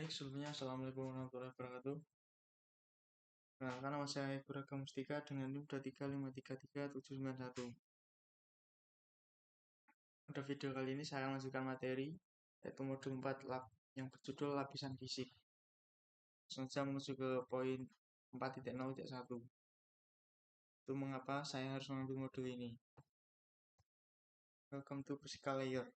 Baik, sebelumnya Assalamualaikum warahmatullahi wabarakatuh. Perkenalkan, nama saya Ibrahim Mustika dengan NIM 235337791. Pada video kali ini saya akan lanjutkan materi yaitu modul 4 lab yang berjudul lapisan fisik. Langsung saja menuju ke poin 4.0.1. Itu mengapa saya harus mengambil modul ini. Welcome to physical layer.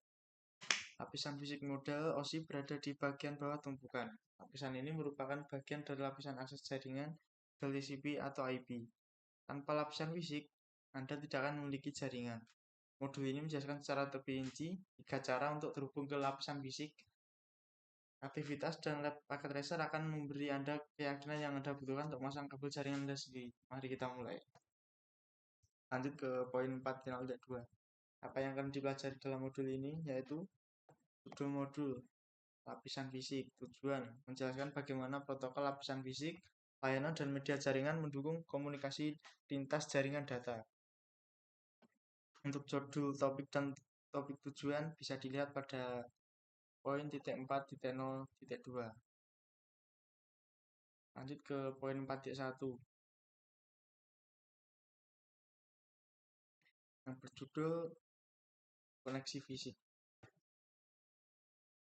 Lapisan fisik model OSI berada di bagian bawah tumpukan. Lapisan ini merupakan bagian dari lapisan akses jaringan TCP atau IP. Tanpa lapisan fisik, Anda tidak akan memiliki jaringan. Modul ini menjelaskan secara terperinci 3 cara untuk terhubung ke lapisan fisik. Aktivitas dan lab packet tracer akan memberi Anda keyakinan yang Anda butuhkan untuk memasang kabel jaringan Anda sendiri. Mari kita mulai. Lanjut ke poin 4.2. Apa yang akan dipelajari dalam modul ini yaitu modul lapisan fisik. Tujuan menjelaskan bagaimana protokol lapisan fisik, layanan dan media jaringan mendukung komunikasi lintas jaringan data. Untuk judul topik dan topik tujuan bisa dilihat pada poin 4.0.2. Lanjut ke poin 4.1 yang berjudul koneksi fisik.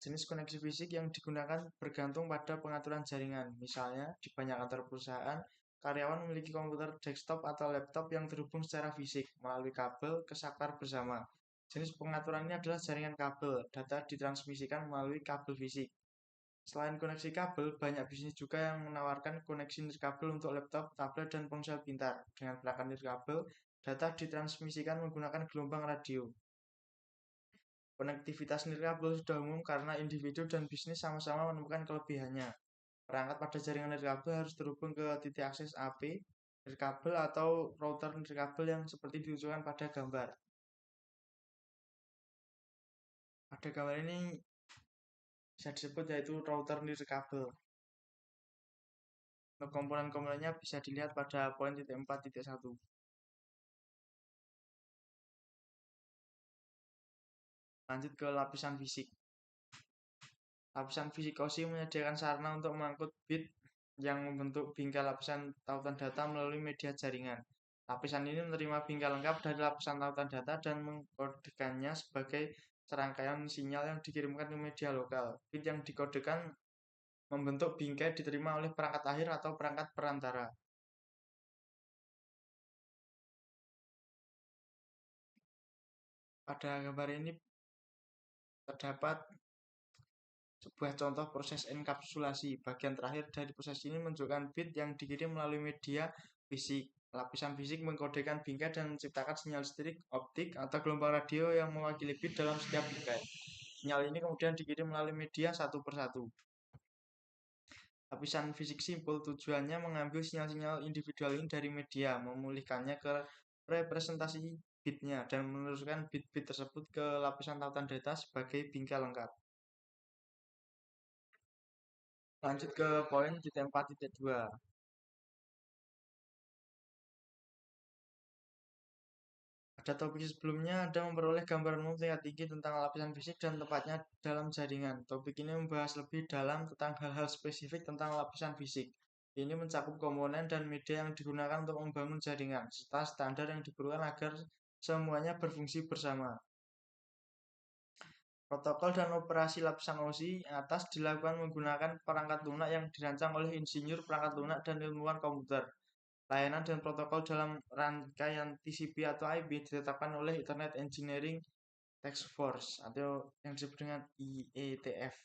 Jenis koneksi fisik yang digunakan bergantung pada pengaturan jaringan. Misalnya, di banyak kantor perusahaan, karyawan memiliki komputer desktop atau laptop yang terhubung secara fisik melalui kabel ke saklar bersama. Jenis pengaturan ini adalah jaringan kabel. Data ditransmisikan melalui kabel fisik. Selain koneksi kabel, banyak bisnis juga yang menawarkan koneksi nirkabel untuk laptop, tablet, dan ponsel pintar. Dengan perangkat nirkabel, data ditransmisikan menggunakan gelombang radio. Konektivitas nirkabel sudah umum karena individu dan bisnis sama-sama menemukan kelebihannya. Perangkat pada jaringan nirkabel harus terhubung ke titik akses AP nirkabel atau router nirkabel yang seperti ditunjukkan pada gambar. Pada gambar ini bisa disebut yaitu router nirkabel. Untuk komponen-komponennya bisa dilihat pada poin 4.1. Lanjut ke lapisan fisik. Lapisan fisik OSI menyediakan sarana untuk mengangkut bit yang membentuk bingkai lapisan tautan data melalui media jaringan. Lapisan ini menerima bingkai lengkap dari lapisan tautan data dan mengkodekannya sebagai serangkaian sinyal yang dikirimkan ke media lokal. Bit yang dikodekan membentuk bingkai diterima oleh perangkat akhir atau perangkat perantara. Pada gambar ini terdapat sebuah contoh proses enkapsulasi. Bagian terakhir dari proses ini menunjukkan bit yang dikirim melalui media fisik. Lapisan fisik mengkodekan bingkai dan menciptakan sinyal listrik, optik, atau gelombang radio yang mewakili bit dalam setiap bingkai. Sinyal ini kemudian dikirim melalui media satu persatu. Lapisan fisik simpel tujuannya mengambil sinyal-sinyal individual ini dari media, memulihkannya ke representasi bitnya, dan meneruskan bit-bit tersebut ke lapisan tautan data sebagai bingkai lengkap. Lanjut ke poin 4.2. Pada topik sebelumnya, Anda memperoleh gambaran umum tingkat tinggi tentang lapisan fisik dan tempatnya dalam jaringan. Topik ini membahas lebih dalam tentang hal-hal spesifik tentang lapisan fisik. Ini mencakup komponen dan media yang digunakan untuk membangun jaringan, serta standar yang diperlukan agar semuanya berfungsi bersama. Protokol dan operasi lapisan OSI atas dilakukan menggunakan perangkat lunak yang dirancang oleh insinyur perangkat lunak dan ilmuwan komputer. Layanan dan protokol dalam rangkaian TCP atau IP ditetapkan oleh Internet Engineering Task Force atau yang disebut dengan IETF.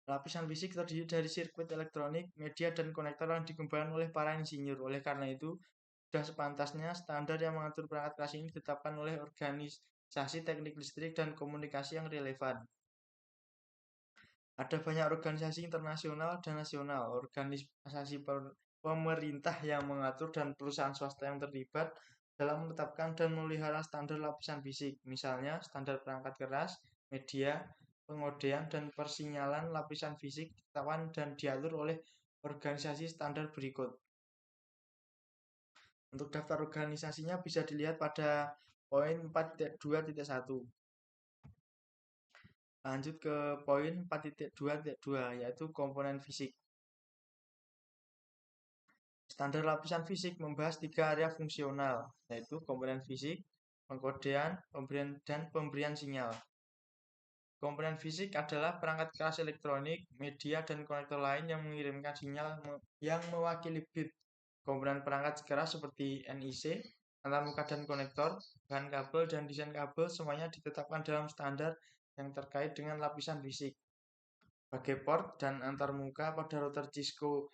Lapisan fisik terdiri dari sirkuit elektronik, media, dan konektor yang dikembangkan oleh para insinyur. Oleh karena itu, sudah sepantasnya standar yang mengatur perangkat keras ini ditetapkan oleh organisasi teknik listrik dan komunikasi yang relevan. Ada banyak organisasi internasional dan nasional, organisasi pemerintah yang mengatur dan perusahaan swasta yang terlibat dalam menetapkan dan memelihara standar lapisan fisik. Misalnya, standar perangkat keras, media, pengodean, dan persinyalan lapisan fisik ditetapkan dan diatur oleh organisasi standar berikut. Untuk daftar organisasinya bisa dilihat pada poin 4.2.1. Lanjut ke poin 4.2.2 yaitu komponen fisik. Standar lapisan fisik membahas 3 area fungsional, yaitu komponen fisik, pengkodean, dan pemberian sinyal. Komponen fisik adalah perangkat keras elektronik, media, dan konektor lain yang mengirimkan sinyal yang mewakili bit. Komponen perangkat keras seperti NIC, antarmuka dan konektor, bahan kabel, dan desain kabel semuanya ditetapkan dalam standar yang terkait dengan lapisan fisik. Sebagai port dan antarmuka pada router Cisco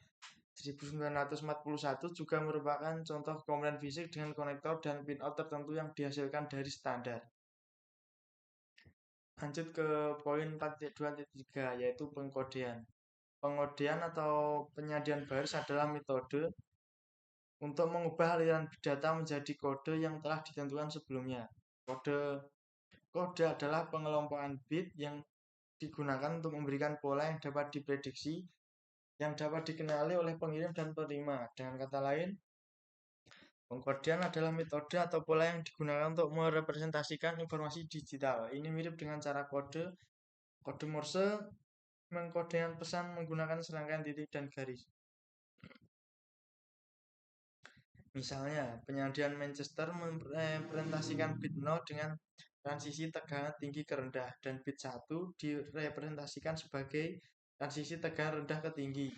1941 juga merupakan contoh komponen fisik dengan konektor dan pinout tertentu yang dihasilkan dari standar. Lanjut ke poin 4.2.3 yaitu pengkodean. Pengodean atau penyajian baris adalah metode untuk mengubah aliran data menjadi kode yang telah ditentukan sebelumnya. Kode adalah pengelompokan bit yang digunakan untuk memberikan pola yang dapat diprediksi, yang dapat dikenali oleh pengirim dan penerima. Dengan kata lain, pengkodean adalah metode atau pola yang digunakan untuk merepresentasikan informasi digital. Ini mirip dengan cara kode Morse mengkodekan pesan menggunakan serangkaian titik dan garis. Misalnya, penyajian Manchester merepresentasikan bit 0 dengan transisi tegangan tinggi ke rendah, dan bit 1 direpresentasikan sebagai transisi tegangan rendah ke tinggi.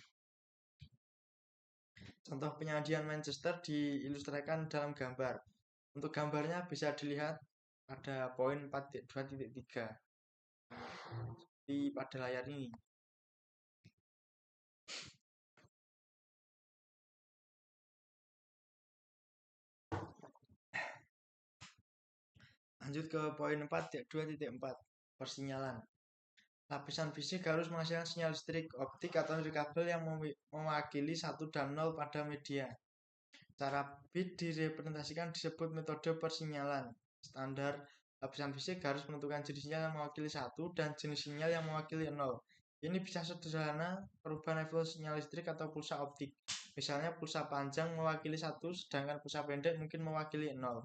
Contoh penyajian Manchester diilustrasikan dalam gambar. Untuk gambarnya bisa dilihat pada poin 4.2.3 di pada layar ini. Lanjut ke poin 4.2.4 persinyalan. Lapisan fisik harus menghasilkan sinyal listrik, optik, atau kabel yang mewakili 1 dan 0 pada media. Cara bit direpresentasikan disebut metode persinyalan. Standar lapisan fisik harus menentukan jenis sinyal yang mewakili 1 dan jenis sinyal yang mewakili 0. Ini bisa sederhana perubahan level sinyal listrik atau pulsa optik. Misalnya pulsa panjang mewakili 1, sedangkan pulsa pendek mungkin mewakili 0.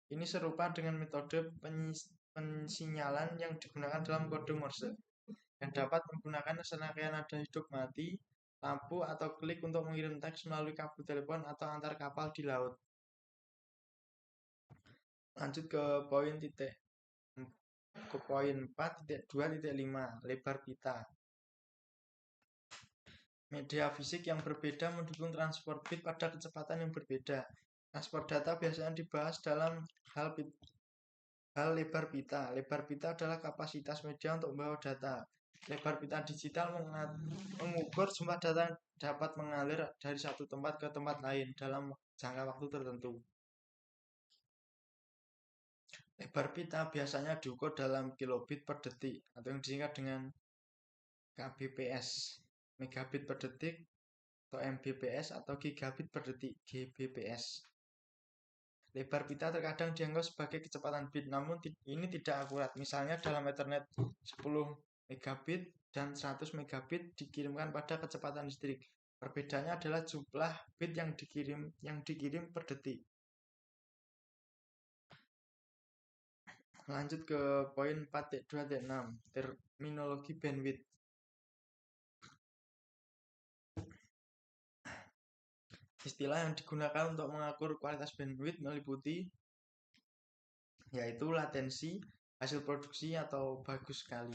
Ini serupa dengan metode pensinyalan yang digunakan dalam kode Morse, yang dapat menggunakan serangkaian nada hidup mati, lampu, atau klik untuk mengirim teks melalui kabel telepon atau antar kapal di laut. Lanjut ke poin 4.2.5 lebar pita. Media fisik yang berbeda mendukung transport bit pada kecepatan yang berbeda. Transport data biasanya dibahas dalam hal lebar pita. Lebar pita adalah kapasitas media untuk membawa data. Lebar pita digital mengukur jumlah data yang dapat mengalir dari satu tempat ke tempat lain dalam jangka waktu tertentu. Lebar pita biasanya diukur dalam kilobit per detik atau yang disingkat dengan kbps, megabit per detik atau mbps, atau gigabit per detik gbps. Lebar pita terkadang dianggap sebagai kecepatan bit, namun ini tidak akurat. Misalnya dalam Ethernet 10 megabit dan 100 megabit dikirimkan pada kecepatan listrik. Perbedaannya adalah jumlah bit yang dikirim per detik. Lanjut ke poin 4.2.6 terminologi bandwidth. Istilah yang digunakan untuk mengatur kualitas bandwidth meliputi yaitu latensi, hasil produksi, atau bagus sekali.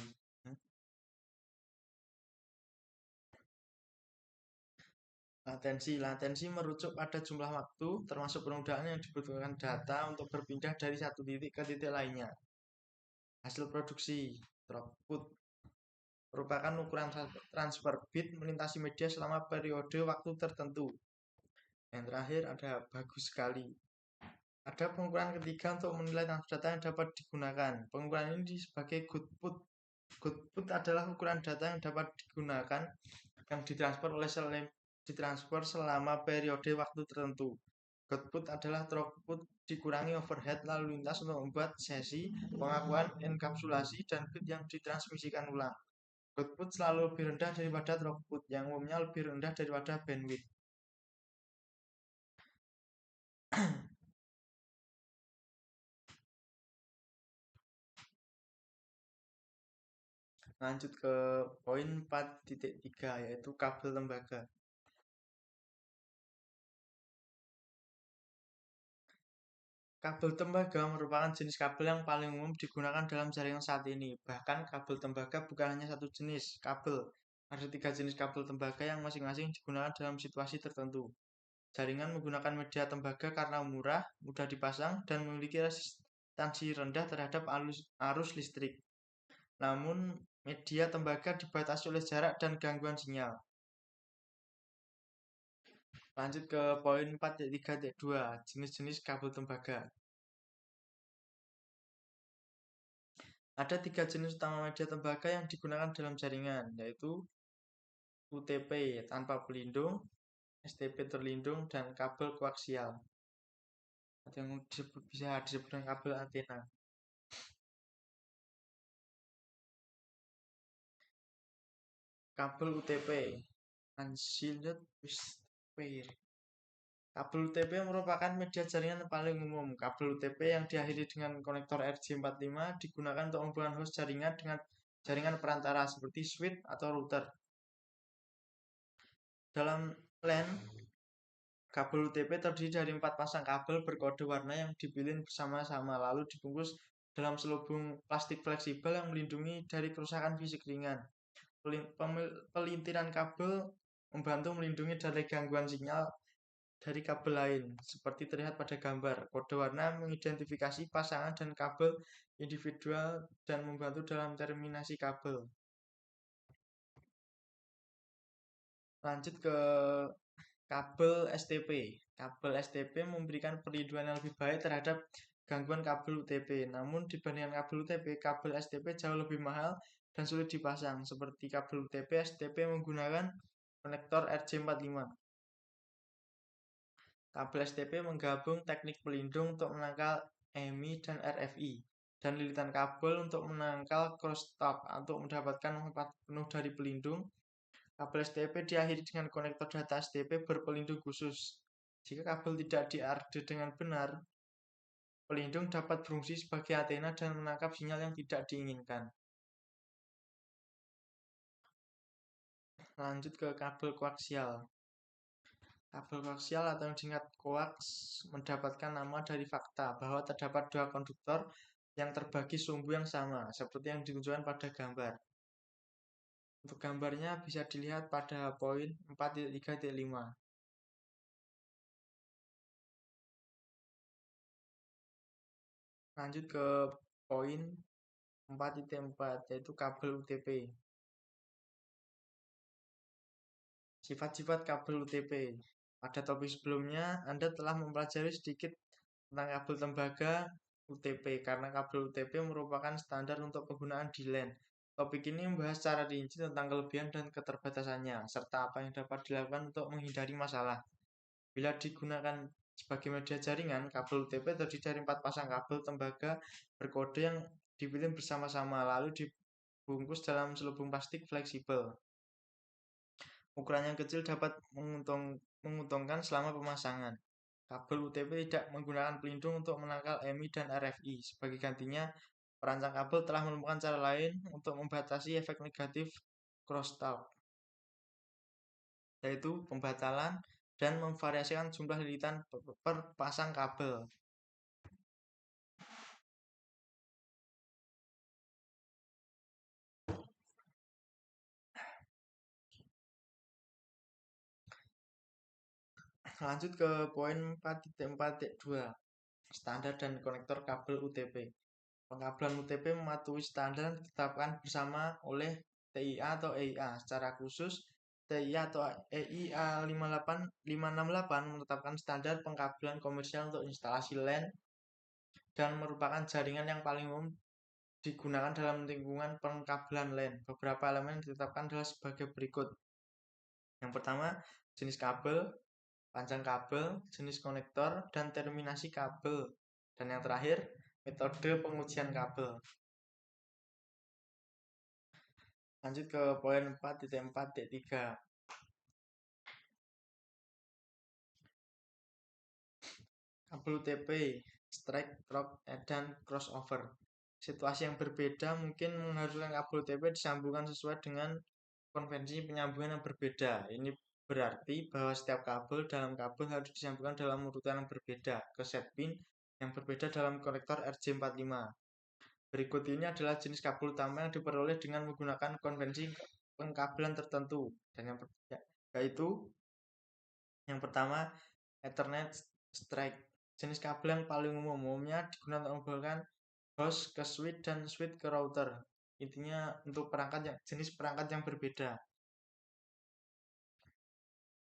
Latensi merujuk pada jumlah waktu termasuk penundaan yang dibutuhkan data untuk berpindah dari satu titik ke titik lainnya. Hasil produksi, throughput, merupakan ukuran transfer bit melintasi media selama periode waktu tertentu. Yang terakhir ada bagus sekali. Ada pengukuran ketiga untuk menilai transfer data yang dapat digunakan. Pengukuran ini sebagai goodput. Goodput adalah ukuran data yang dapat digunakan yang ditransfer selama periode waktu tertentu. Goodput adalah throughput dikurangi overhead lalu lintas untuk membuat sesi pengakuan enkapsulasi dan bit yang ditransmisikan ulang. Goodput selalu lebih rendah daripada throughput, yang umumnya lebih rendah daripada bandwidth. Lanjut ke poin 4.3 yaitu kabel tembaga. Kabel tembaga merupakan jenis kabel yang paling umum digunakan dalam jaringan saat ini. Bahkan kabel tembaga bukan hanya satu jenis kabel. Ada 3 jenis kabel tembaga yang masing-masing digunakan dalam situasi tertentu. Jaringan menggunakan media tembaga karena murah, mudah dipasang, dan memiliki resistansi rendah terhadap arus listrik. Namun, media tembaga dibatasi oleh jarak dan gangguan sinyal. Lanjut ke poin 4.3.2, jenis-jenis kabel tembaga. Ada 3 jenis utama media tembaga yang digunakan dalam jaringan, yaitu UTP tanpa pelindung, STP terlindung, dan kabel koaksial. Atau yang bisa disebut dengan kabel antena. Kabel UTP, Unshielded Wire. Kabel UTP merupakan media jaringan yang paling umum. Kabel UTP yang diakhiri dengan konektor RJ45 digunakan untuk menghubungkan host jaringan dengan jaringan perantara seperti switch atau router. Dalam LAN, kabel UTP terdiri dari 4 pasang kabel berkode warna yang dipilih bersama-sama lalu dibungkus dalam selubung plastik fleksibel yang melindungi dari kerusakan fisik ringan. Pelintiran kabel membantu melindungi dari gangguan sinyal dari kabel lain, seperti terlihat pada gambar. Kode warna mengidentifikasi pasangan dan kabel individual dan membantu dalam terminasi kabel. Lanjut ke kabel STP. Kabel STP memberikan perlindungan yang lebih baik terhadap gangguan kabel UTP. Namun dibandingkan kabel UTP, kabel STP jauh lebih mahal dan sulit dipasang. Seperti kabel UTP, STP menggunakan konektor RJ45. Kabel STP menggabung teknik pelindung untuk menangkal EMI dan RFI, dan lilitan kabel untuk menangkal crosstalk untuk mendapatkan manfaat penuh dari pelindung. Kabel STP diakhiri dengan konektor data STP berpelindung khusus. Jika kabel tidak diarde dengan benar, pelindung dapat berfungsi sebagai antena dan menangkap sinyal yang tidak diinginkan. Lanjut ke kabel koaksial. Kabel koaksial atau yang disingkat koaks mendapatkan nama dari fakta bahwa terdapat 2 konduktor yang terbagi sumbu yang sama, seperti yang ditunjukkan pada gambar. Untuk gambarnya bisa dilihat pada poin 4.3.5. Lanjut ke poin 4.4 yaitu kabel UTP. Sifat-sifat kabel UTP. Pada topik sebelumnya, Anda telah mempelajari sedikit tentang kabel tembaga UTP karena kabel UTP merupakan standar untuk penggunaan di LAN. Topik ini membahas secara rinci tentang kelebihan dan keterbatasannya, serta apa yang dapat dilakukan untuk menghindari masalah. Bila digunakan sebagai media jaringan, kabel UTP terdiri dari 4 pasang kabel tembaga berkode yang dipilih bersama-sama lalu dibungkus dalam selubung plastik fleksibel. Ukuran yang kecil dapat menguntungkan selama pemasangan. Kabel UTP tidak menggunakan pelindung untuk menangkal EMI dan RFI. Sebagai gantinya, perancang kabel telah menemukan cara lain untuk membatasi efek negatif crosstalk, yaitu pembatalan dan memvariasikan jumlah lilitan per pasang kabel. Lanjut ke poin 4.4.2, standar dan konektor kabel UTP. Pengkabelan UTP mematuhi standar yang ditetapkan bersama oleh TIA atau EIA. Secara khusus, TIA atau EIA 568 menetapkan standar pengkabelan komersial untuk instalasi LAN dan merupakan jaringan yang paling umum digunakan dalam lingkungan pengkabelan LAN. Beberapa elemen ditetapkan adalah sebagai berikut. Yang pertama, jenis kabel, panjang kabel, jenis konektor, dan terminasi kabel. Dan yang terakhir, metode pengujian kabel. Lanjut ke poin 4.4.3. Kabel UTP, strike, drop, dan crossover. situasi yang berbeda mungkin mengharuskan kabel UTP disambungkan sesuai dengan konvensi penyambungan yang berbeda. Ini berarti bahwa setiap kabel dalam kabel harus disambungkan dalam urutan yang berbeda ke set pin yang berbeda dalam konektor RJ45. Berikut ini adalah jenis kabel utama yang diperoleh dengan menggunakan konvensi pengkabelan tertentu. Dan yaitu yang pertama Ethernet Strike. Jenis kabel yang paling umumnya digunakan untuk menghubungkan host ke switch dan switch ke router. Intinya untuk jenis perangkat yang berbeda.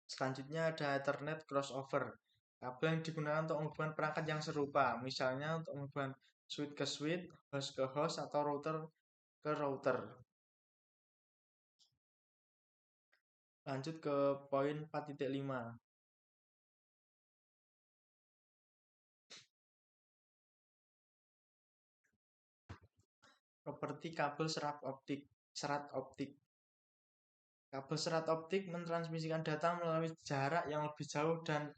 Selanjutnya ada Ethernet crossover. Kabel yang digunakan untuk menghubungkan perangkat yang serupa, misalnya untuk menghubungkan switch ke switch, host ke host, atau router ke router. Lanjut ke poin 4.5. Properti kabel serat optik. Kabel serat optik mentransmisikan data melalui jarak yang lebih jauh dan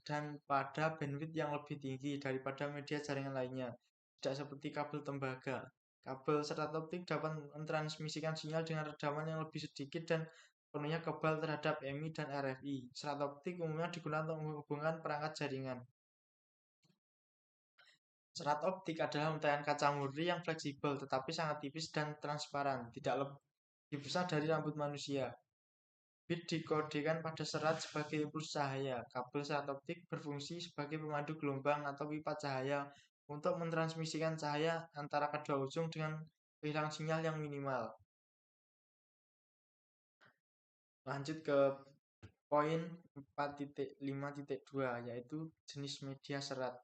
pada bandwidth yang lebih tinggi daripada media jaringan lainnya. Tidak seperti kabel tembaga. Kabel serat optik dapat mentransmisikan sinyal dengan redaman yang lebih sedikit dan penuhnya kebal terhadap MI dan RFI. Serat optik umumnya digunakan untuk menghubungkan perangkat jaringan. Serat optik adalah untayan kaca murni yang fleksibel tetapi sangat tipis dan transparan, tidak lebih besar dari rambut manusia. Bit dikodekan pada serat sebagai impuls cahaya. Kabel serat optik berfungsi sebagai pemandu gelombang atau pipa cahaya untuk mentransmisikan cahaya antara kedua ujung dengan kehilangan sinyal yang minimal. Lanjut ke poin 4.5.2 yaitu jenis media serat.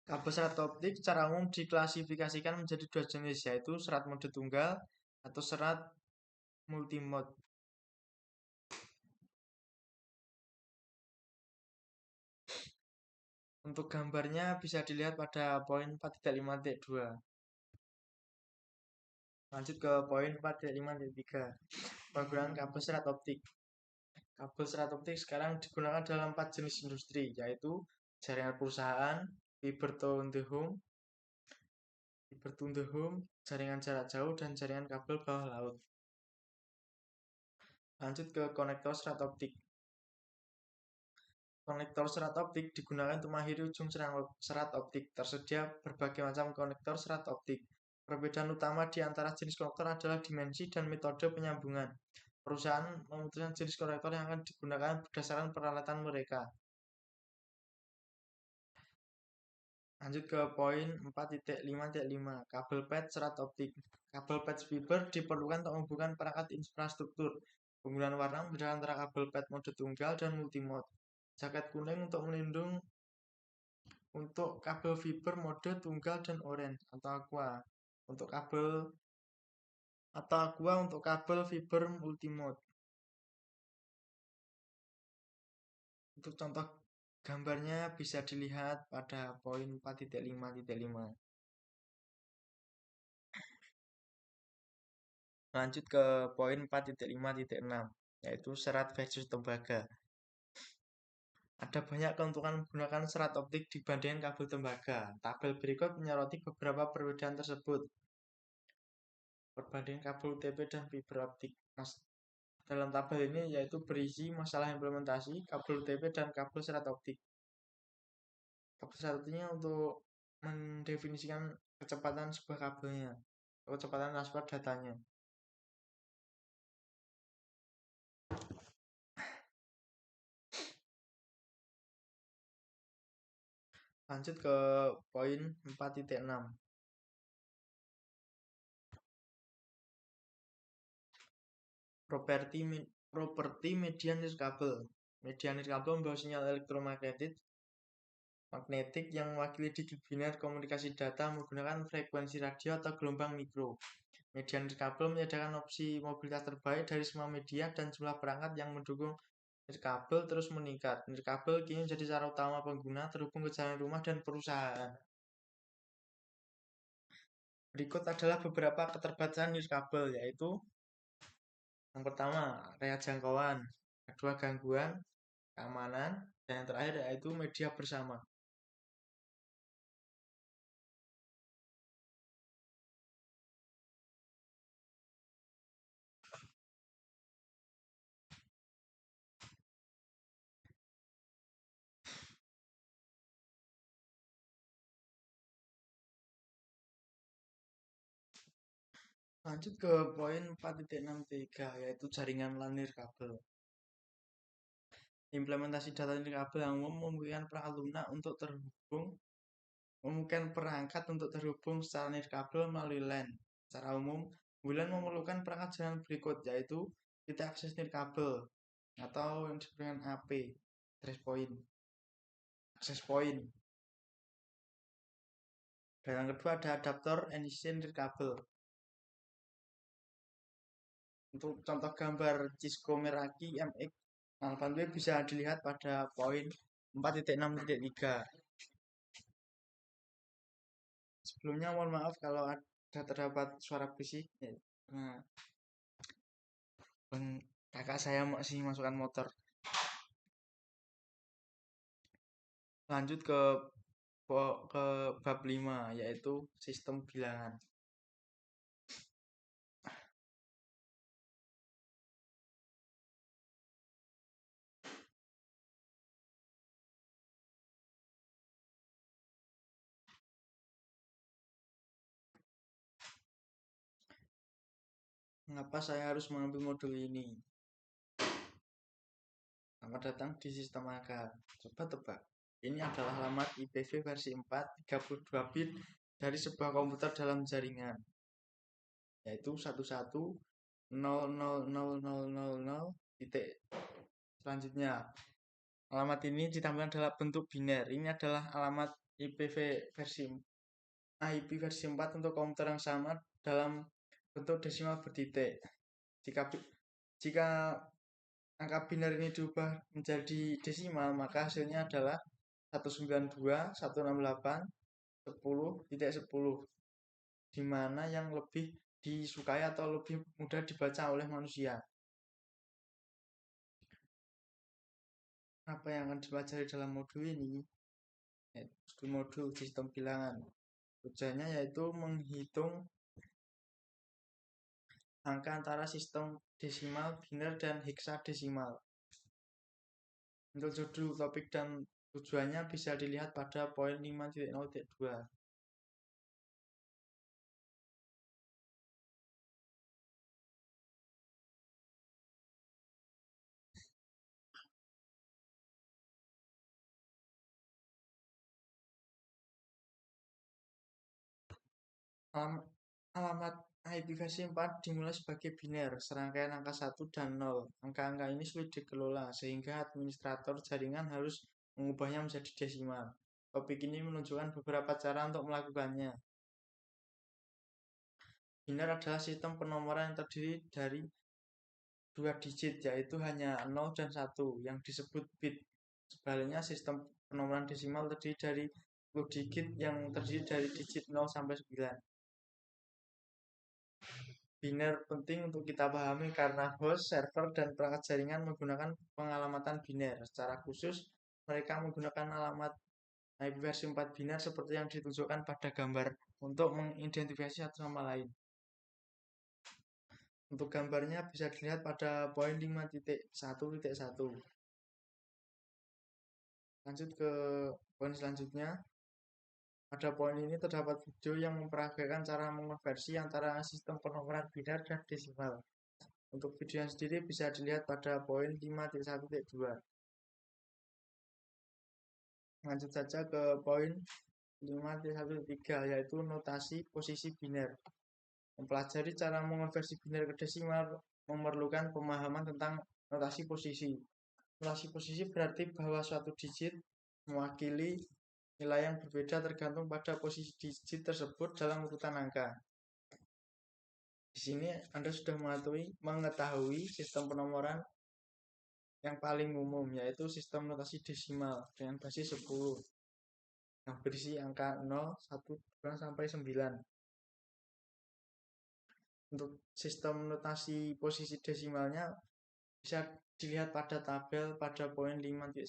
Kabel serat optik secara umum diklasifikasikan menjadi dua jenis, yaitu serat mode tunggal atau serat multimode. Untuk gambarnya bisa dilihat pada poin 4.5.2. Lanjut ke poin 4.5.3. Penggunaan kabel serat optik. Kabel serat optik sekarang digunakan dalam 4 jenis industri, yaitu jaringan perusahaan, fiber to the home, jaringan jarak jauh, dan jaringan kabel bawah laut. Lanjut ke konektor serat optik. Konektor serat optik digunakan untuk mengakhiri ujung serat optik. Tersedia berbagai macam konektor serat optik. Perbedaan utama di antara jenis konektor adalah dimensi dan metode penyambungan. Perusahaan memutuskan jenis konektor yang akan digunakan berdasarkan peralatan mereka. Lanjut ke poin 4.5.5. Kabel PET serat optik. Kabel PET fiber diperlukan untuk menghubungkan perangkat infrastruktur. Penggunaan warna membedakan antara kabel PET mode tunggal dan multimode. Jaket kuning untuk melindung untuk kabel fiber mode tunggal dan oranye atau aqua untuk kabel fiber multimode. Untuk contoh gambarnya bisa dilihat pada poin 4.5.5. Lanjut ke poin 4.5.6 yaitu serat versus tembaga. Ada banyak keuntungan menggunakan serat optik dibandingkan kabel tembaga. Tabel berikut menyoroti beberapa perbedaan tersebut. Perbandingan kabel UTP dan fiber optik. Dalam tabel ini yaitu berisi masalah implementasi kabel UTP dan kabel serat optik. Kabel serat optiknya untuk mendefinisikan kecepatan sebuah kabelnya, kecepatan transfer datanya. Lanjut ke poin 4.6. Properti media nirkabel. Media nirkabel membawa sinyal elektromagnetik yang mewakili digit biner komunikasi data menggunakan frekuensi radio atau gelombang mikro. Media nirkabel menyediakan opsi mobilitas terbaik dari semua media dan jumlah perangkat yang mendukung nirkabel terus meningkat. Nirkabel kini menjadi cara utama pengguna terhubung ke jalan rumah dan perusahaan. Berikut adalah beberapa keterbatasan nirkabel, yaitu yang pertama, area jangkauan, kedua gangguan keamanan, dan yang terakhir yaitu media bersama. Lanjut ke poin 4.63 yaitu jaringan LAN nirkabel. Implementasi data nirkabel yang umum memungkinkan perangkat untuk terhubung secara nirkabel melalui LAN. Secara umum, WLAN memerlukan perangkat jaringan berikut yaitu titik akses nirkabel atau yang disebut dengan AP, access point. Dan yang kedua ada adaptor NIC nirkabel. Untuk contoh gambar Cisco Meraki MX Alphawave bisa dilihat pada poin 4.6.3. Sebelumnya mohon maaf kalau ada terdapat suara berisik karena kakak saya masih masukkan motor. Lanjut ke bab 5 yaitu sistem bilangan. Mengapa saya harus mengambil modul ini? Selamat datang di sistem angka. Coba tebak. Ini adalah alamat IPv versi 4 32 bit dari sebuah komputer dalam jaringan, yaitu 11000000 titik. Selanjutnya, alamat ini ditampilkan dalam bentuk biner. Ini adalah alamat IP versi 4 untuk komputer yang sama dalam bentuk desimal bertitik. Jika angka biner ini diubah menjadi desimal, maka hasilnya adalah 192.168.10.10, di mana yang lebih disukai atau lebih mudah dibaca oleh manusia. Apa yang akan dipelajari dalam modul ini? Modul sistem bilangan. Tujuannya yaitu menghitung angka antara sistem desimal, biner, dan heksadesimal. Untuk judul topik dan tujuannya bisa dilihat pada poin 5.0.2. Alamat IP versi 4 dimulai sebagai biner, serangkaian angka 1 dan 0. Angka-angka ini sulit dikelola, sehingga administrator jaringan harus mengubahnya menjadi desimal. Topik ini menunjukkan beberapa cara untuk melakukannya. Biner adalah sistem penomoran yang terdiri dari 2 digit, yaitu hanya 0 dan 1, yang disebut bit. Sebaliknya, sistem penomoran desimal terdiri dari 10 digit yang terdiri dari digit 0 sampai 9. Biner penting untuk kita pahami karena host, server, dan perangkat jaringan menggunakan pengalamatan biner. Secara khusus, mereka menggunakan alamat IP versi 4 biner seperti yang ditunjukkan pada gambar untuk mengidentifikasi satu sama lain. Untuk gambarnya bisa dilihat pada poin 5.1.1. Lanjut ke poin selanjutnya. Pada poin ini terdapat video yang memperagakan cara mengonversi antara sistem penomoran biner dan desimal. Untuk video yang sendiri bisa dilihat pada poin 5.1.2. Lanjut saja ke poin 5.1.3 yaitu notasi posisi biner. Mempelajari cara mengonversi biner ke desimal memerlukan pemahaman tentang notasi posisi. Notasi posisi berarti bahwa suatu digit mewakili nilai yang berbeda tergantung pada posisi digit tersebut dalam urutan angka. Di sini Anda sudah mengetahui sistem penomoran yang paling umum, yaitu sistem notasi desimal dengan basis 10 yang berisi angka 0, 1, 2, sampai 9. Untuk sistem notasi posisi desimalnya bisa dilihat pada tabel pada poin 5.1.3.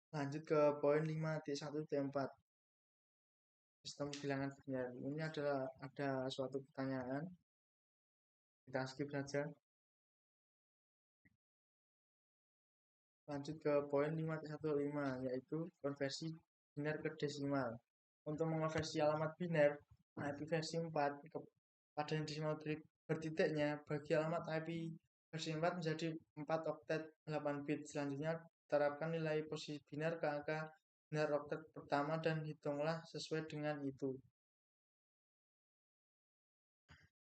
Lanjut ke poin 5.1.4. Sistem bilangan biner. Ini ada suatu pertanyaan. Kita skip saja. Lanjut ke poin 5.1.5 yaitu konversi biner ke desimal. Untuk mengonversi alamat biner IP versi 4 pada yang desimal bertitiknya bagi alamat IP versi 4 menjadi 4 oktet 8 bit. Selanjutnya terapkan nilai posisi biner ke angka biner oktet pertama dan hitunglah sesuai dengan itu.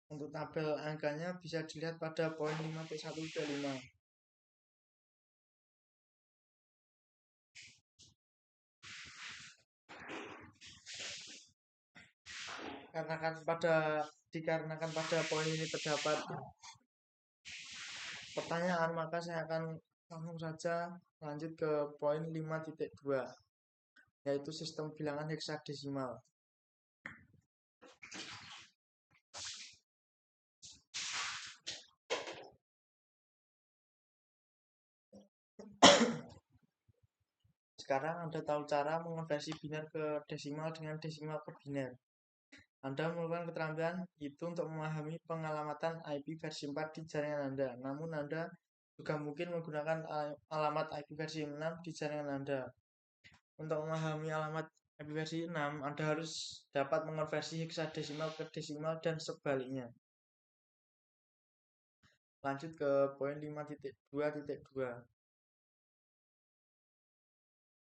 Untuk tabel angkanya bisa dilihat pada poin 5.1.5. Dikarenakan pada poin ini terdapat pertanyaan, maka saya akan langsung saja lanjut ke poin 5.2, yaitu sistem bilangan heksadesimal. Sekarang Anda tahu cara mengonversi biner ke desimal dengan desimal ke biner. Anda memerlukan keterampilan itu untuk memahami pengalamatan IP versi 4 di jaringan Anda. Namun Anda juga mungkin menggunakan alamat IP versi 6 di jaringan Anda. Untuk memahami alamat IP versi 6, Anda harus dapat mengonversi heksadesimal ke desimal dan sebaliknya. Lanjut ke poin 5.2.2.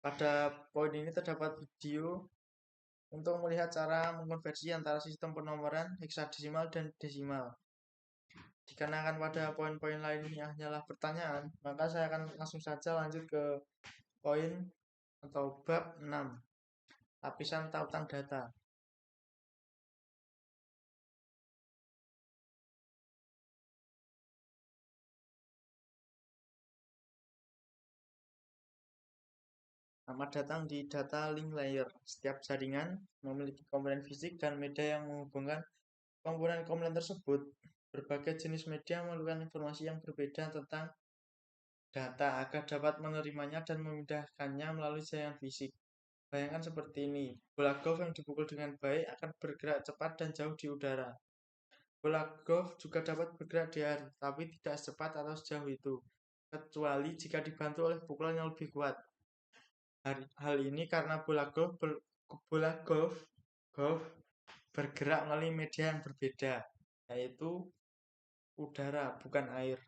Pada poin ini terdapat video untuk melihat cara mengonversi antara sistem penomoran heksadesimal dan desimal. Dikarenakan pada poin-poin lain ini hanyalah pertanyaan, maka saya akan langsung saja lanjut ke poin atau bab 6, lapisan tautan data. Selamat datang di data link layer. Setiap jaringan memiliki komponen fisik dan media yang menghubungkan komponen-komponen tersebut. Berbagai jenis media memerlukan informasi yang berbeda tentang data agar dapat menerimanya dan memindahkannya melalui jaringan fisik. Bayangkan seperti ini, bola golf yang dipukul dengan baik akan bergerak cepat dan jauh di udara. Bola golf juga dapat bergerak di air, tapi tidak secepat atau sejauh itu, kecuali jika dibantu oleh pukulan yang lebih kuat. Hal ini karena bola golf bergerak melalui media yang berbeda, yaitu udara, bukan air.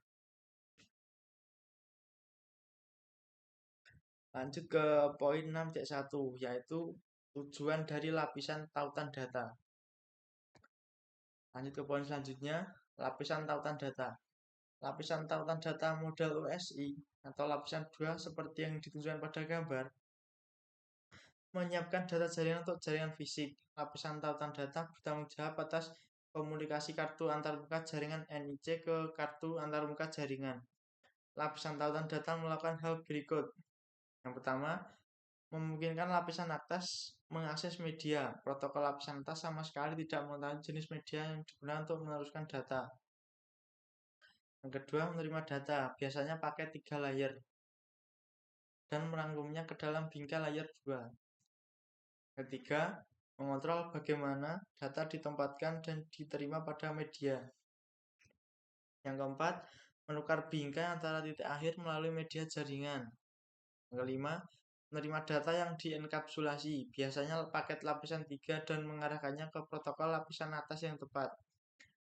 Lanjut ke poin 6.1, yaitu tujuan dari lapisan tautan data. Lanjut ke poin selanjutnya, lapisan tautan data. Lapisan tautan data model USI atau lapisan 2 seperti yang ditunjukkan pada gambar menyiapkan data jaringan untuk jaringan fisik. Lapisan tautan data bertanggung jawab atas komunikasi kartu antarmuka jaringan NIC ke kartu antarmuka jaringan. Lapisan tautan data melakukan hal berikut. Yang pertama, memungkinkan lapisan atas mengakses media. Protokol lapisan atas sama sekali tidak mengetahui jenis media yang digunakan untuk meneruskan data. Yang kedua, menerima data, biasanya pakai 3 layer, dan merangkumnya ke dalam bingkai layer 2. Ketiga, mengontrol bagaimana data ditempatkan dan diterima pada media. Yang keempat, menukar bingkai antara titik akhir melalui media jaringan. Yang kelima, menerima data yang dienkapsulasi, biasanya paket lapisan 3 dan mengarahkannya ke protokol lapisan atas yang tepat.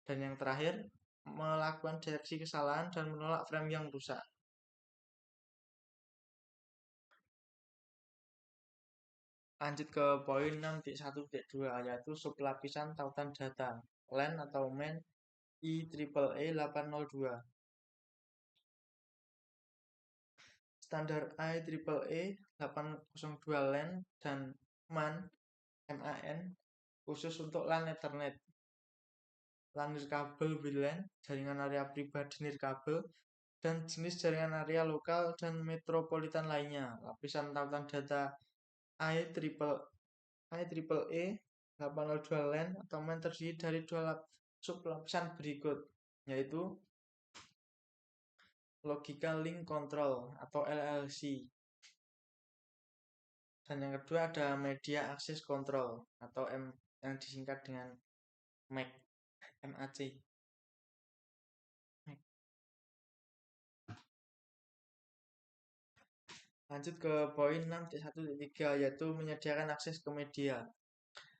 Dan yang terakhir, melakukan deteksi kesalahan dan menolak frame yang rusak. Lanjut ke poin 6.1.2, yaitu sublapisan tautan data, LAN atau MAN IEEE 802. Standar IEEE 802 LAN dan MAN khusus untuk LAN Ethernet, LAN nirkabel WLAN, jaringan area pribadi nirkabel, dan jenis jaringan area lokal dan metropolitan lainnya. Lapisan tautan data IEEE 802 LAN atau MAN terdiri dari 2 sublapisan berikut, yaitu Logical Link Control atau LLC. Dan yang kedua ada Media Access Control atau yang disingkat dengan MAC. Lanjut ke poin 6.1.3, yaitu menyediakan akses ke media.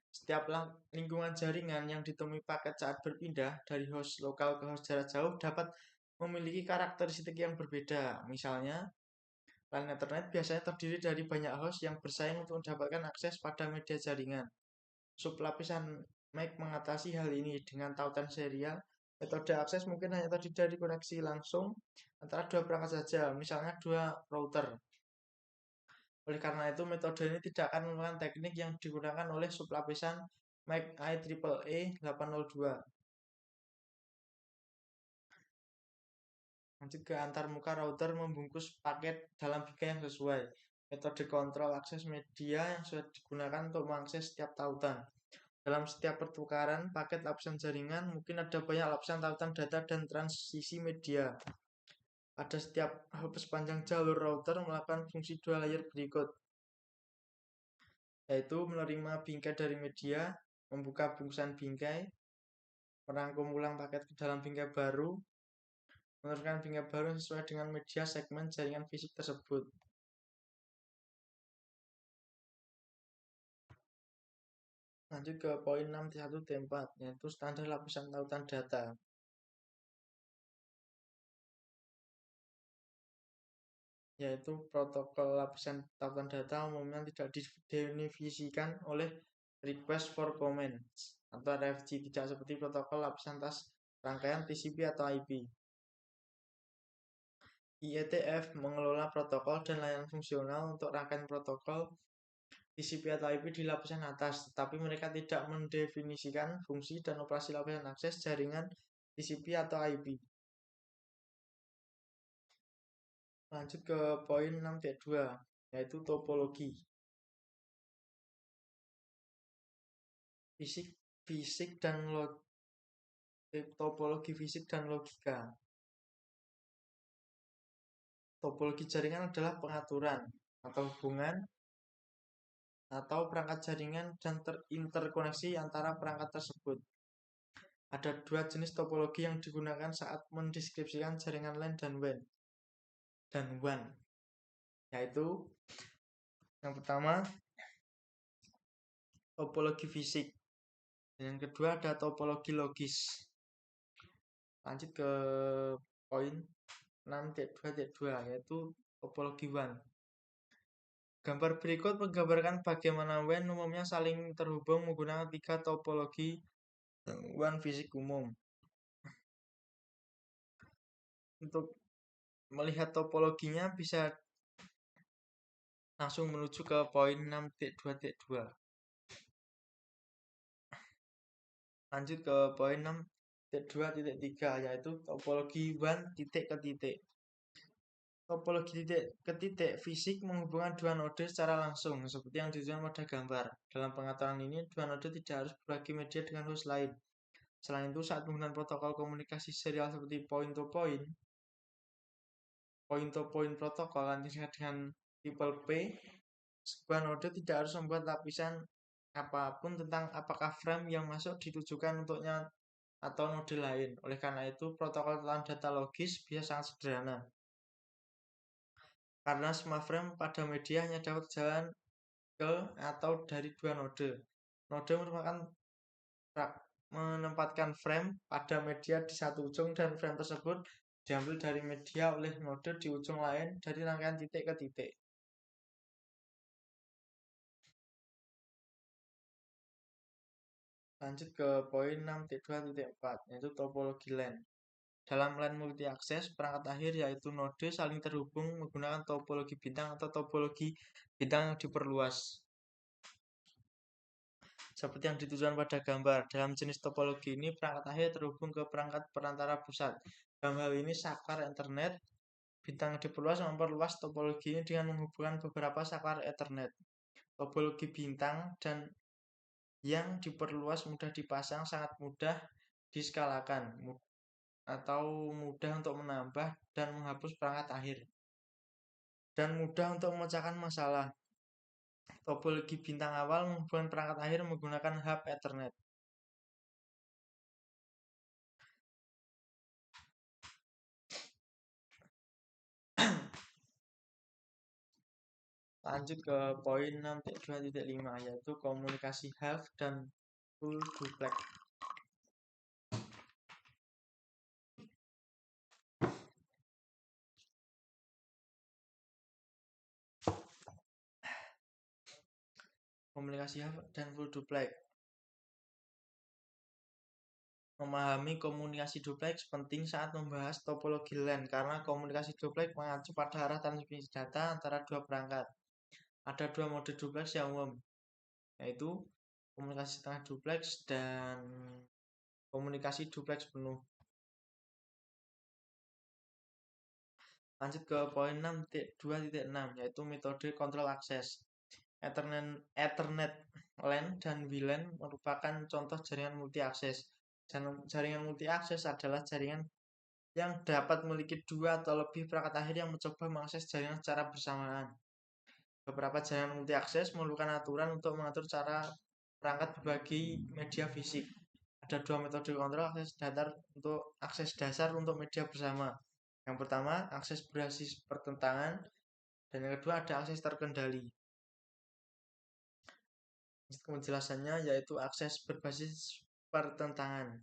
Setiap lingkungan jaringan yang ditemui paket saat berpindah dari host lokal ke host jarak jauh dapat memiliki karakteristik yang berbeda. Misalnya, LAN Ethernet biasanya terdiri dari banyak host yang bersaing untuk mendapatkan akses pada media jaringan. Sublapisan MAC mengatasi hal ini dengan tautan serial. Metode akses mungkin hanya terdiri dari koneksi langsung antara dua perangkat saja, misalnya dua router. Oleh karena itu, metode ini tidak akan menggunakan teknik yang digunakan oleh sublapisan MAC IEEE 802. Lanjut ke antarmuka router membungkus paket dalam bingkai yang sesuai. Metode kontrol akses media yang sudah digunakan untuk mengakses setiap tautan. Dalam setiap pertukaran paket lapisan jaringan, mungkin ada banyak lapisan tautan data dan transisi media. Pada setiap hop sepanjang jalur router melakukan fungsi dua layer berikut, yaitu menerima bingkai dari media, membuka bungkusan bingkai, merangkum ulang paket ke dalam bingkai baru, menurunkan bingkai baru sesuai dengan media segmen jaringan fisik tersebut. Lanjut ke poin 6.1.4, yaitu standar lapisan tautan data. Yaitu protokol lapisan tautan data umumnya tidak didefinisikan oleh request for comments atau RFC, tidak seperti protokol lapisan atas rangkaian TCP atau IP. IETF mengelola protokol dan layanan fungsional untuk rangkaian protokol TCP atau IP di lapisan atas, tetapi mereka tidak mendefinisikan fungsi dan operasi lapisan akses jaringan TCP atau IP. Lanjut ke poin 6.2, yaitu topologi. Topologi fisik dan logika. Topologi jaringan adalah pengaturan atau hubungan atau perangkat jaringan dan terinterkoneksi antara perangkat tersebut. Ada dua jenis topologi yang digunakan saat mendeskripsikan jaringan LAN dan WAN, yaitu yang pertama topologi fisik, dan yang kedua ada topologi logis. Lanjut ke poin 6.2.2, yaitu topologi WAN. Gambar berikut menggambarkan bagaimana WAN umumnya saling terhubung menggunakan tiga topologi WAN fisik umum. Untuk melihat topologinya bisa langsung menuju ke poin 6.2.2. Lanjut ke poin 6.2.3, yaitu topologi WAN titik ke titik. Topologi titik ke titik fisik menghubungkan dua node secara langsung, seperti yang ditunjukkan pada gambar. Dalam pengaturan ini, dua node tidak harus berbagi media dengan host lain. Selain itu, saat menggunakan protokol komunikasi serial seperti point-to-point protokol yang disingkat dengan triple P, sebuah node tidak harus membuat lapisan apapun tentang apakah frame yang masuk ditujukan untuknya atau node lain. Oleh karena itu, protokol tentang data logis bisa sangat sederhana. Karena semua frame pada media hanya dapat jalan ke atau dari dua node. Node merupakan menempatkan frame pada media di satu ujung dan frame tersebut diambil dari media oleh node di ujung lain dari rangkaian titik ke titik. Lanjut ke poin 6.2.4, yaitu topologi LAN. Dalam LAN multi-akses, perangkat akhir yaitu node saling terhubung menggunakan topologi bintang atau topologi bintang yang diperluas. Seperti yang ditunjukkan pada gambar, dalam jenis topologi ini perangkat akhir terhubung ke perangkat perantara pusat. Dalam hal ini saklar Ethernet bintang yang diperluas memperluas topologi ini dengan menghubungkan beberapa saklar Ethernet. Topologi bintang dan yang diperluas mudah dipasang, sangat mudah diskalakan, atau mudah untuk menambah dan menghapus perangkat akhir, dan mudah untuk memecahkan masalah. Topologi bintang awal menghubungkan perangkat akhir menggunakan hub Ethernet. Lanjut ke poin 6.2.5 yaitu komunikasi half dan full duplex. Komunikasi half dan full duplex. Memahami komunikasi duplex penting saat membahas topologi LAN karena komunikasi duplex mengacu pada arah transmisi data antara dua perangkat. Ada dua mode duplex yang umum, yaitu komunikasi setengah duplex dan komunikasi duplex penuh. Lanjut ke poin 6.2.6 yaitu metode kontrol akses. Ethernet LAN dan WLAN merupakan contoh jaringan multi akses. Jaringan multi akses adalah jaringan yang dapat memiliki dua atau lebih perangkat akhir yang mencoba mengakses jaringan secara bersamaan. Beberapa jaringan multi akses memerlukan aturan untuk mengatur cara perangkat berbagi media fisik. Ada dua metode kontrol akses dasar untuk media bersama. Yang pertama, akses berbasis pertentangan, dan yang kedua ada akses terkendali. Penjelasannya yaitu akses berbasis pertentangan.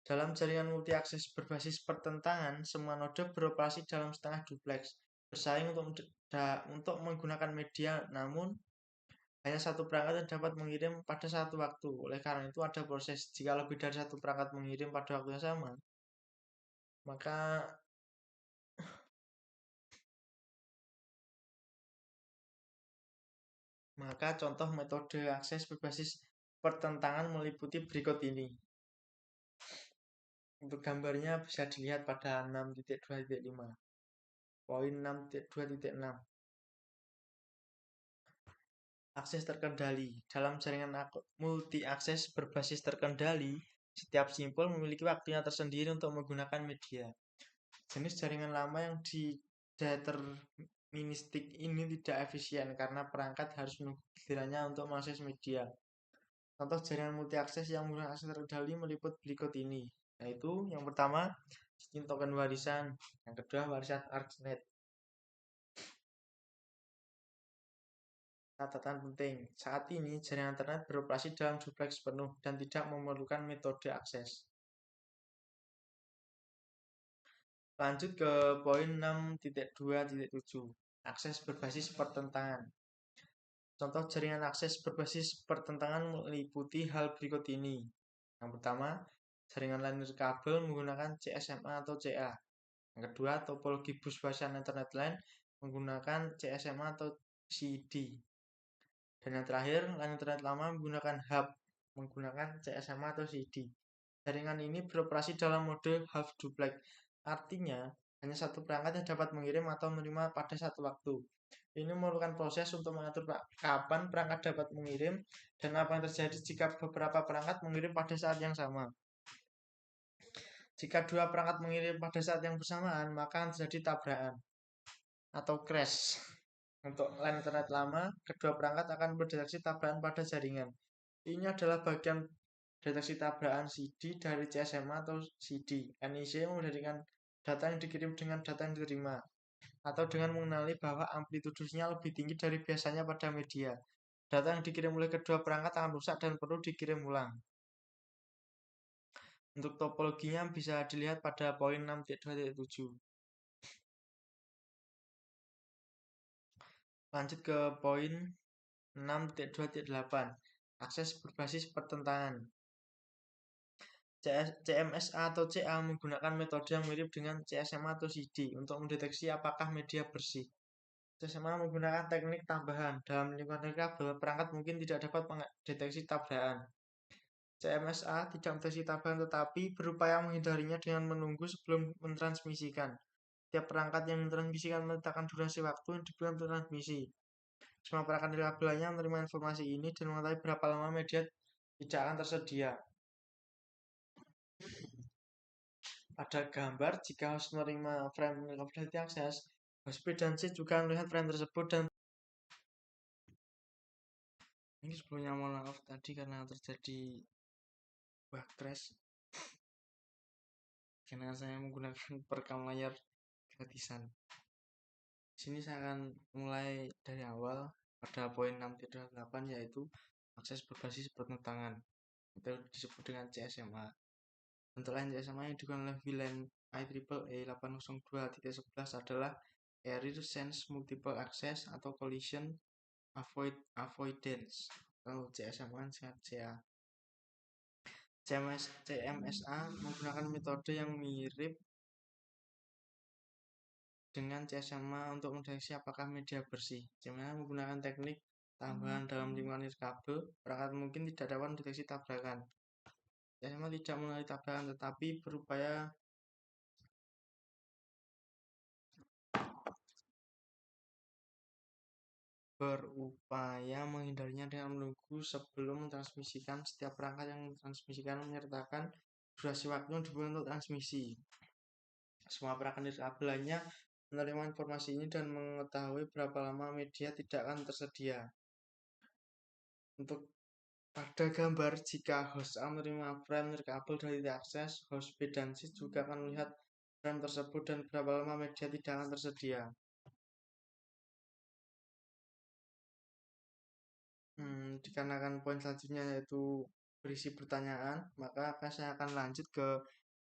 Dalam jaringan multi akses berbasis pertentangan, semua node beroperasi dalam setengah duplex, bersaing untuk menggunakan media, namun hanya satu perangkat yang dapat mengirim pada satu waktu. Oleh karena itu ada proses. Jika lebih dari satu perangkat mengirim pada waktu yang sama, maka contoh metode akses berbasis pertentangan meliputi berikut ini. Untuk gambarnya bisa dilihat pada 6.2.5. Poin 6.2.6. Akses terkendali. Dalam jaringan multi akses berbasis terkendali, setiap simpul memiliki waktunya tersendiri untuk menggunakan media. Jenis jaringan lama yang deterministik ini tidak efisien karena perangkat harus menunggu gilirannya untuk mengakses media. Contoh jaringan multi akses yang menggunakan akses terkendali meliput berikut ini, yaitu yang pertama sistem token warisan, yang kedua warisan ArcNet. Catatan penting, saat ini jaringan internet beroperasi dalam duplex penuh dan tidak memerlukan metode akses. Lanjut ke poin 6.2.7, akses berbasis pertentangan. Contoh jaringan akses berbasis pertentangan meliputi hal berikut ini. Yang pertama, jaringan linear kabel menggunakan CSMA atau CA. Yang kedua, topologi bus warisan Ethernet LAN menggunakan CSMA atau CD. Dan yang terakhir, LAN Ethernet lama menggunakan hub menggunakan CSMA atau CD. Jaringan ini beroperasi dalam mode half duplex. Artinya, hanya satu perangkat yang dapat mengirim atau menerima pada satu waktu. Ini memerlukan proses untuk mengatur kapan perangkat dapat mengirim dan apa yang terjadi jika beberapa perangkat mengirim pada saat yang sama. Jika dua perangkat mengirim pada saat yang bersamaan, maka terjadi tabrakan atau crash. Untuk LAN Ethernet lama, kedua perangkat akan mendeteksi tabrakan pada jaringan. Ini adalah bagian deteksi tabrakan CD dari CSMA atau CD. NIC membandingkan data yang dikirim dengan data yang diterima, atau dengan mengenali bahwa amplitudenya lebih tinggi dari biasanya pada media. Data yang dikirim oleh kedua perangkat akan rusak dan perlu dikirim ulang. Untuk topologinya bisa dilihat pada poin 6.2.7. Lanjut ke poin 6.2.8, akses berbasis pertentangan. CMSA atau CA menggunakan metode yang mirip dengan CSMA atau CD untuk mendeteksi apakah media bersih. CSMA menggunakan teknik tambahan. Dalam lingkungan kabel, perangkat mungkin tidak dapat mendeteksi tabrakan. CMSA tidak mendeteksi tabrakan tetapi berupaya menghindarinya dengan menunggu sebelum mentransmisikan. Tiap perangkat yang mentransmisikan meletakkan durasi waktu yang diberikan untuk transmisi. Semua perangkat di kabelnya menerima informasi ini dan mengetahui berapa lama media tidak akan tersedia. Pada gambar, jika host menerima frame capability access, host B dan C juga melihat frame tersebut dan ini sebelumnya mohon maaf tadi karena terjadi bug crash karena saya menggunakan perekam layar gratisan. Sini saya akan mulai dari awal pada poin 6.8, yaitu akses berbasis penetangan atau disebut dengan CSMA. Bentuk lain CSMA yang digunakan oleh VLAN IEEE 802.11 adalah Area Sense Multiple Access atau Collision Avoidance atau CSMA singkat CA. CMSA menggunakan metode yang mirip dengan CSMA untuk mendeteksi apakah media bersih. CMSA menggunakan teknik tambahan dalam lingkungan nirkabel. Perangkat mungkin tidak dapat mendeteksi tabrakan. CSMA tidak mengenali tabrakan, tetapi berupaya menghindarinya dengan menunggu sebelum mentransmisikan. Setiap perangkat yang mentransmisikan menyertakan durasi waktu yang dibutuhkan untuk transmisi. Semua perangkat nirkabel lainnya menerima informasi ini dan mengetahui berapa lama media tidak akan tersedia. Untuk pada gambar, jika host A menerima frame nirkabel dari akses, host B dan C juga akan melihat frame tersebut dan berapa lama media tidak akan tersedia. Dikarenakan poin selanjutnya yaitu berisi pertanyaan, maka saya akan lanjut ke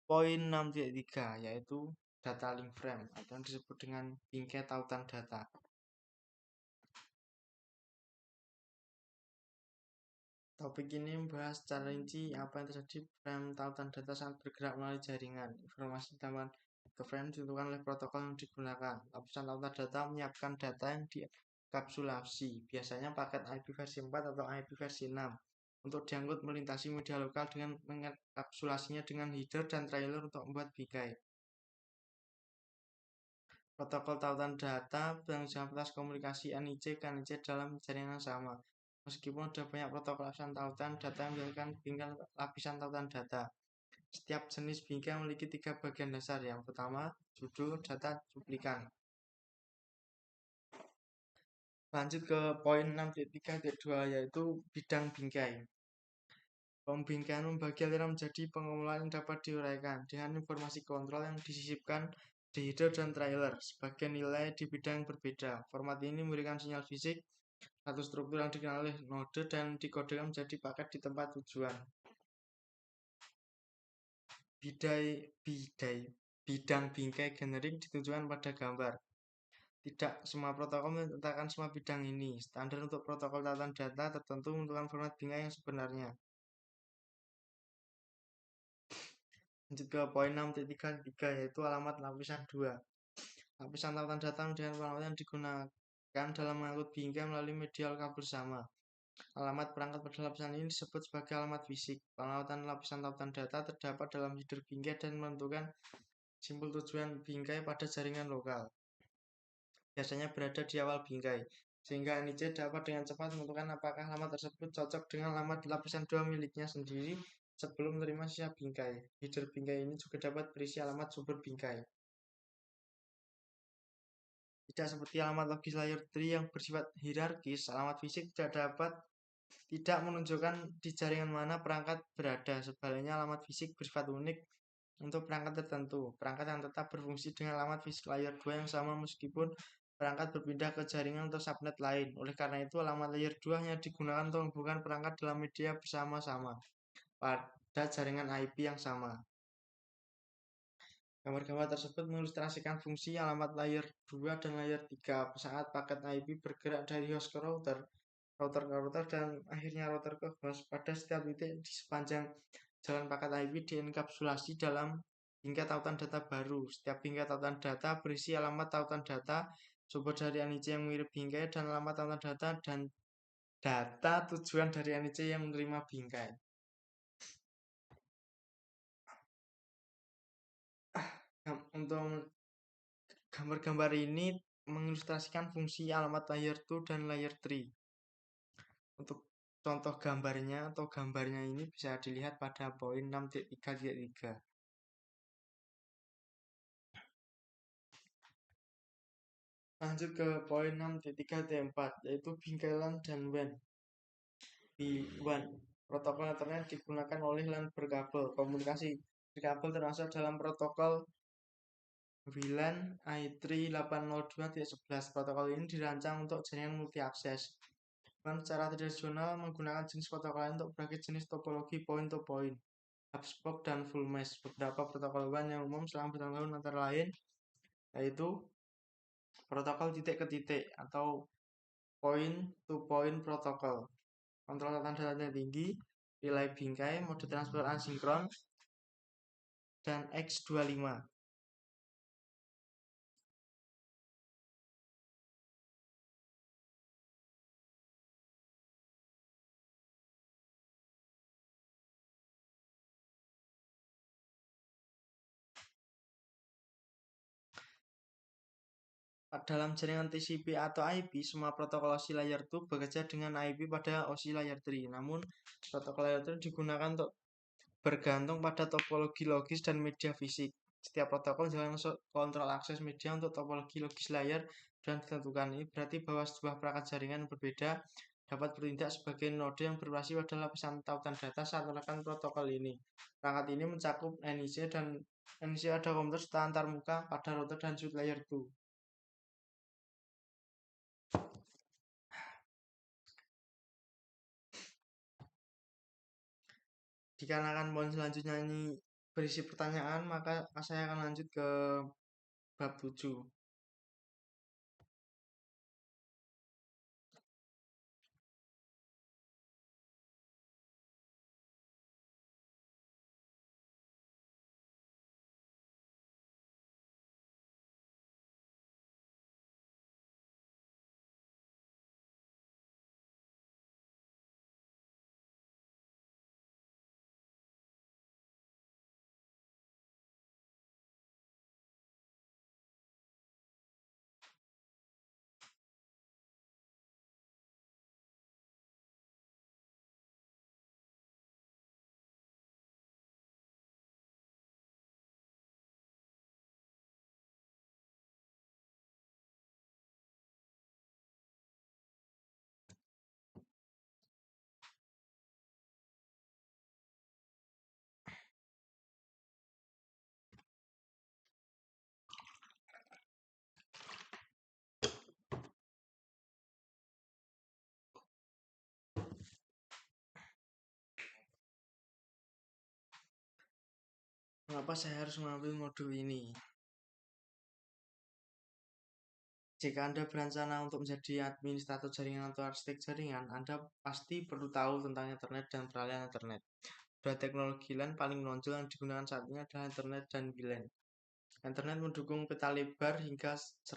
poin 6.3, yaitu data link frame atau yang disebut dengan bingkai tautan data. Topik ini membahas secara rinci apa yang terjadi frame tautan data saat bergerak melalui jaringan. Informasi tambahan ke frame ditentukan oleh protokol yang digunakan. Lapisan tautan data menyiapkan data yang dikapsulasi, biasanya paket IP versi 4 atau IP versi 6, untuk diangkut melintasi media lokal dengan mengkapsulasinya dengan header dan trailer untuk membuat bingkai. Protokol tautan data bertanggung jawab atas komunikasi NIC ke NIC dalam jaringan yang sama. Meskipun ada banyak protokol lapisan tautan data yang menjalankan bingkai lapisan tautan data. Setiap jenis bingkai memiliki 3 bagian dasar. Yang pertama, judul data cuplikan. Lanjut ke poin 6.3.2, yaitu bidang bingkai. Pembingkaian membagi aliran menjadi pengumpulan yang dapat diuraikan dengan informasi kontrol yang disisipkan di header dan trailer. Sebagian nilai di bidang yang berbeda. Format ini memberikan sinyal fisik satu struktur yang dikenal oleh node dan dikodekan menjadi paket di tempat tujuan. Bidang bingkai generik ditujukan pada gambar. Tidak semua protokol menetapkan semua bidang ini. Standar untuk protokol tautan data tertentu menentukan format bingkai yang sebenarnya. Lanjut ke poin 6.3, yaitu alamat lapisan 2. Lapisan tautan data dengan alamat yang digunakan dalam mengangkut bingkai melalui media lokal bersama. Alamat perangkat pada lapisan ini disebut sebagai alamat fisik. Pengamatan lapisan tautan data terdapat dalam header bingkai dan menentukan simpul tujuan bingkai pada jaringan lokal. Biasanya berada di awal bingkai, sehingga NIC dapat dengan cepat menentukan apakah alamat tersebut cocok dengan alamat lapisan 2 miliknya sendiri sebelum menerima sisa bingkai. Header bingkai ini juga dapat berisi alamat sumber bingkai. Tidak seperti alamat logis layer 3 yang bersifat hierarkis, alamat fisik tidak menunjukkan di jaringan mana perangkat berada. Sebaliknya, alamat fisik bersifat unik untuk perangkat tertentu. Perangkat yang tetap berfungsi dengan alamat fisik layer 2 yang sama meskipun perangkat berpindah ke jaringan atau subnet lain. Oleh karena itu, alamat layer 2 hanya digunakan untuk menghubungkan perangkat dalam media bersama-sama pada jaringan IP yang sama. Gambar-gambar tersebut mengilustrasikan fungsi alamat layer 2 dan layer 3 saat paket IP bergerak dari host ke router ke router dan akhirnya router ke host. Pada setiap titik di sepanjang jalan paket IP dienkapsulasi dalam bingkai tautan data baru. Setiap bingkai tautan data berisi alamat tautan data, sumber dari NIC yang mirip bingkai, dan alamat tautan data dan data tujuan dari NIC yang menerima bingkai. Untuk gambar-gambar ini mengilustrasikan fungsi alamat layer 2 dan layer 3. Untuk contoh gambarnya ini bisa dilihat pada poin 6.3.3. Lanjut ke poin 6.3.4, yaitu bingkai LAN dan WAN. WAN, protokol Ethernet digunakan oleh LAN berkabel. Komunikasi berkabel termasuk dalam protokol WLAN i3.802.11. Protokol ini dirancang untuk jaringan multi-akses. Dan secara tradisional menggunakan jenis protokol lain untuk berbagi jenis topologi point-to-point, hub-spoke, dan full mesh. Beberapa protokol WLAN yang umum selama bertahun-tahun antara lain yaitu protokol titik ke titik atau point-to-point protocol, kontrol tatan data tinggi, relay bingkai, mode transfer asinkron, dan X25. Dalam jaringan TCP atau IP, semua protokol OSI layer 2 bekerja dengan IP pada OSI layer 3. Namun, protokol layer 3 digunakan untuk bergantung pada topologi logis dan media fisik. Setiap protokol menjalankan kontrol akses media untuk topologi logis layer dan ditentukan. Ini berarti bahwa sebuah perangkat jaringan berbeda dapat bertindak sebagai node yang beroperasi pada lapisan tautan data saat menekan protokol ini. Perangkat ini mencakup NIC dan NIC ada komputer serta antarmuka pada router dan switch layer 2. Dikarenakan poin selanjutnya ini berisi pertanyaan, maka saya akan lanjut ke bab 7. Mengapa saya harus mengambil modul ini? Jika Anda berencana untuk menjadi administrator jaringan atau arsitek jaringan, Anda pasti perlu tahu tentang internet dan peralihan internet. Dua teknologi LAN paling menonjol yang digunakan saat ini adalah internet dan WLAN. Internet mendukung peta lebar hingga 100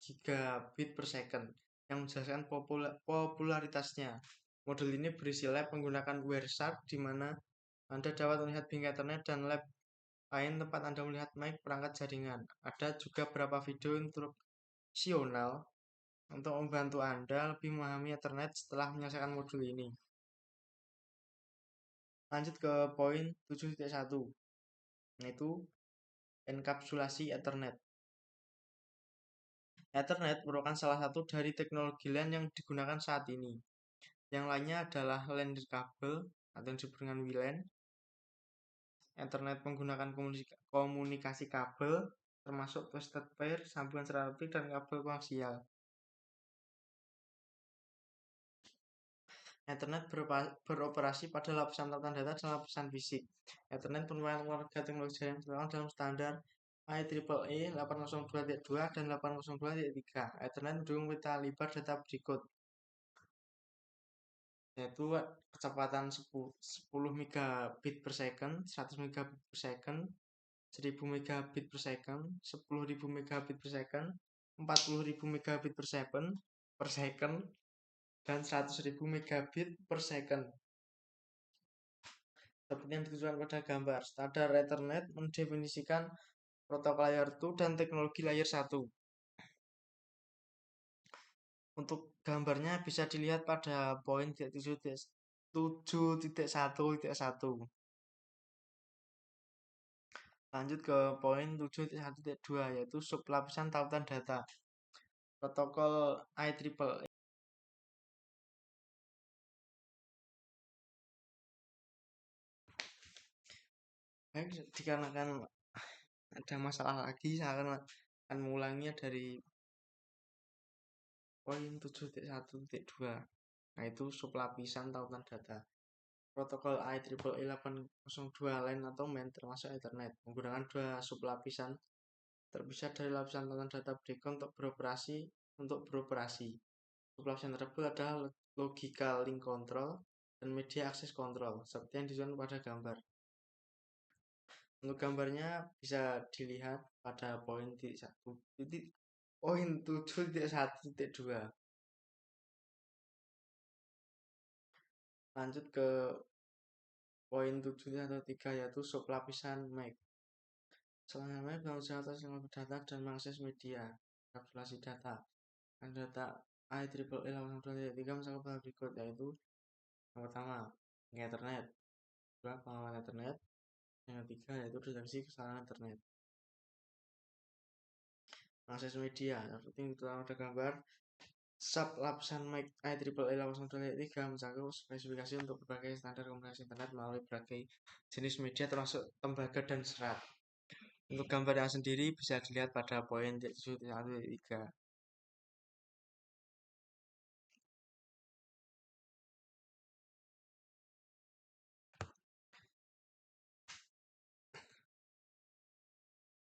gigabit per second, yang menjelaskan popularitasnya. Modul ini berisi lab menggunakan Wireshark, di mana Anda dapat melihat bingkai internet, dan lab lain tempat Anda melihat mic perangkat jaringan. Ada juga beberapa video instruksional untuk membantu Anda lebih memahami Ethernet setelah menyelesaikan modul ini. Lanjut ke poin 7.1, yaitu enkapsulasi Ethernet. Ethernet merupakan salah satu dari teknologi LAN yang digunakan saat ini. Yang lainnya adalah LAN kabel atau yang disebut dengan WLAN. Ethernet menggunakan komunikasi kabel, termasuk twisted pair, sambungan secara optik, dan kabel koaksial. Ethernet beroperasi pada lapisan tautan data dan lapisan fisik. Ethernet merupakan keluarga teknologi jaringan terkenal dalam standar IEEE 802.2 dan 802.3. Ethernet mendukung peta lebar data berikut, yaitu kecepatan 10 megabit per second, 100 megabit per second, 1000 megabit per second, 10.000 megabit per second, 40.000 megabit per second, dan 100.000 megabit per second. Seperti yang ditunjukkan pada gambar, standar Ethernet mendefinisikan protokol layer 2 dan teknologi layer 1. Untuk gambarnya bisa dilihat pada poin 7.1.1. Lanjut ke poin 7.1.2, yaitu sublapisan tautan data. Protokol IEEE dikarenakan ada masalah lagi, saya akan mengulanginya dari poin 7.1.2. Nah, itu sublapisan tautan data. Protokol IEEE 802 LAN atau MAN termasuk Ethernet menggunakan dua sublapisan terpisah dari lapisan tautan data berikut untuk beroperasi. Sublapisan tersebut adalah logical link control dan media access control seperti yang ditunjukkan pada gambar. Untuk gambarnya bisa dilihat pada poin 7.1.2. Lanjut ke poin 7.3 yaitu sublapisan MAC. Selain MAC berusaha atas data dan mengakses media kalkulasi data. Dan data IEEE 802.3 mencakup berikut, yaitu yang pertama Ethernet, kedua pengawalan Ethernet, yang ketiga yaitu deteksi kesalahan Ethernet. Akses media seperti yang telah ada gambar. Sub lapisan MAC IEEE 802.3 mencakup spesifikasi untuk berbagai standar komunikasi internet melalui berbagai jenis media termasuk tembaga dan serat. Untuk gambar yang sendiri bisa dilihat pada poin 7.1.3.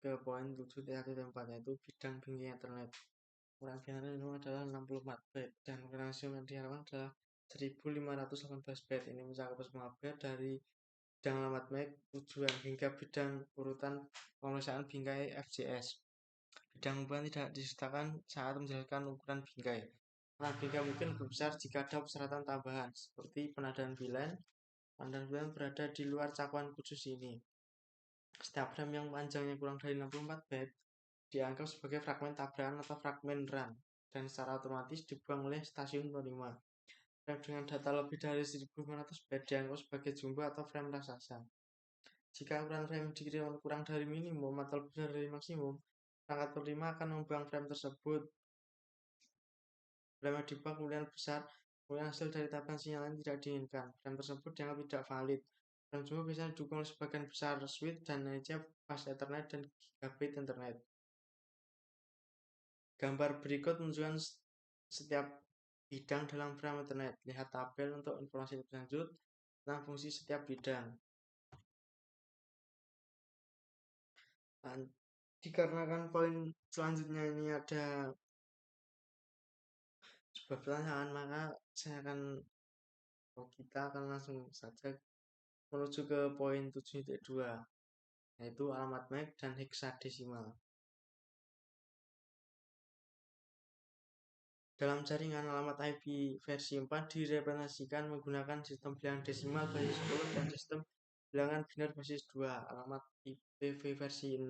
Ke poin 7.1.4 yaitu bidang bingkai internet. Ukuran bingkai ini adalah 64 byte dan ukuran maksimum yang diharapkan adalah 1518 byte. Ini mencakup semua byte dari bidang alamat MAC, tujuan hingga bidang urutan pemeriksaan bingkai FJS. Bidang ukuran tidak disertakan saat menjelaskan ukuran bingkai. Ukuran bingkai mungkin lebih besar jika ada persyaratan tambahan seperti penadaan VLAN. Penadaan VLAN berada di luar cakupan khusus ini. Setiap frame yang panjangnya kurang dari 64 byte dianggap sebagai fragmen tabrakan atau fragmen RAM dan secara otomatis dibuang oleh stasiun penerima. Frame dengan data lebih dari 1500 byte dianggap sebagai jumbo atau frame raksasa. Jika ukuran frame dikirim kurang dari minimum atau lebih dari maksimum, perangkat penerima akan membuang frame tersebut. Frame yang dibuang kemudian besar, kemudian hasil dari tabrakan sinyal yang tidak diinginkan. Frame tersebut dianggap tidak valid. Frame jumbo biasanya didukung oleh sebagian besar switch dan hanya fast Ethernet dan gigabit Internet. Gambar berikut menunjukkan setiap bidang dalam frame Ethernet. Lihat tabel untuk informasi lebih lanjut tentang fungsi setiap bidang. Dan dikarenakan poin selanjutnya ini ada sebuah pertanyaan, maka kita akan langsung saja menuju ke poin 7.2, yaitu alamat MAC dan heksadesimal. Dalam jaringan, alamat IP versi 4 direpresentasikan menggunakan sistem bilangan desimal basis 10 dan sistem bilangan biner basis 2. Alamat IPv versi 6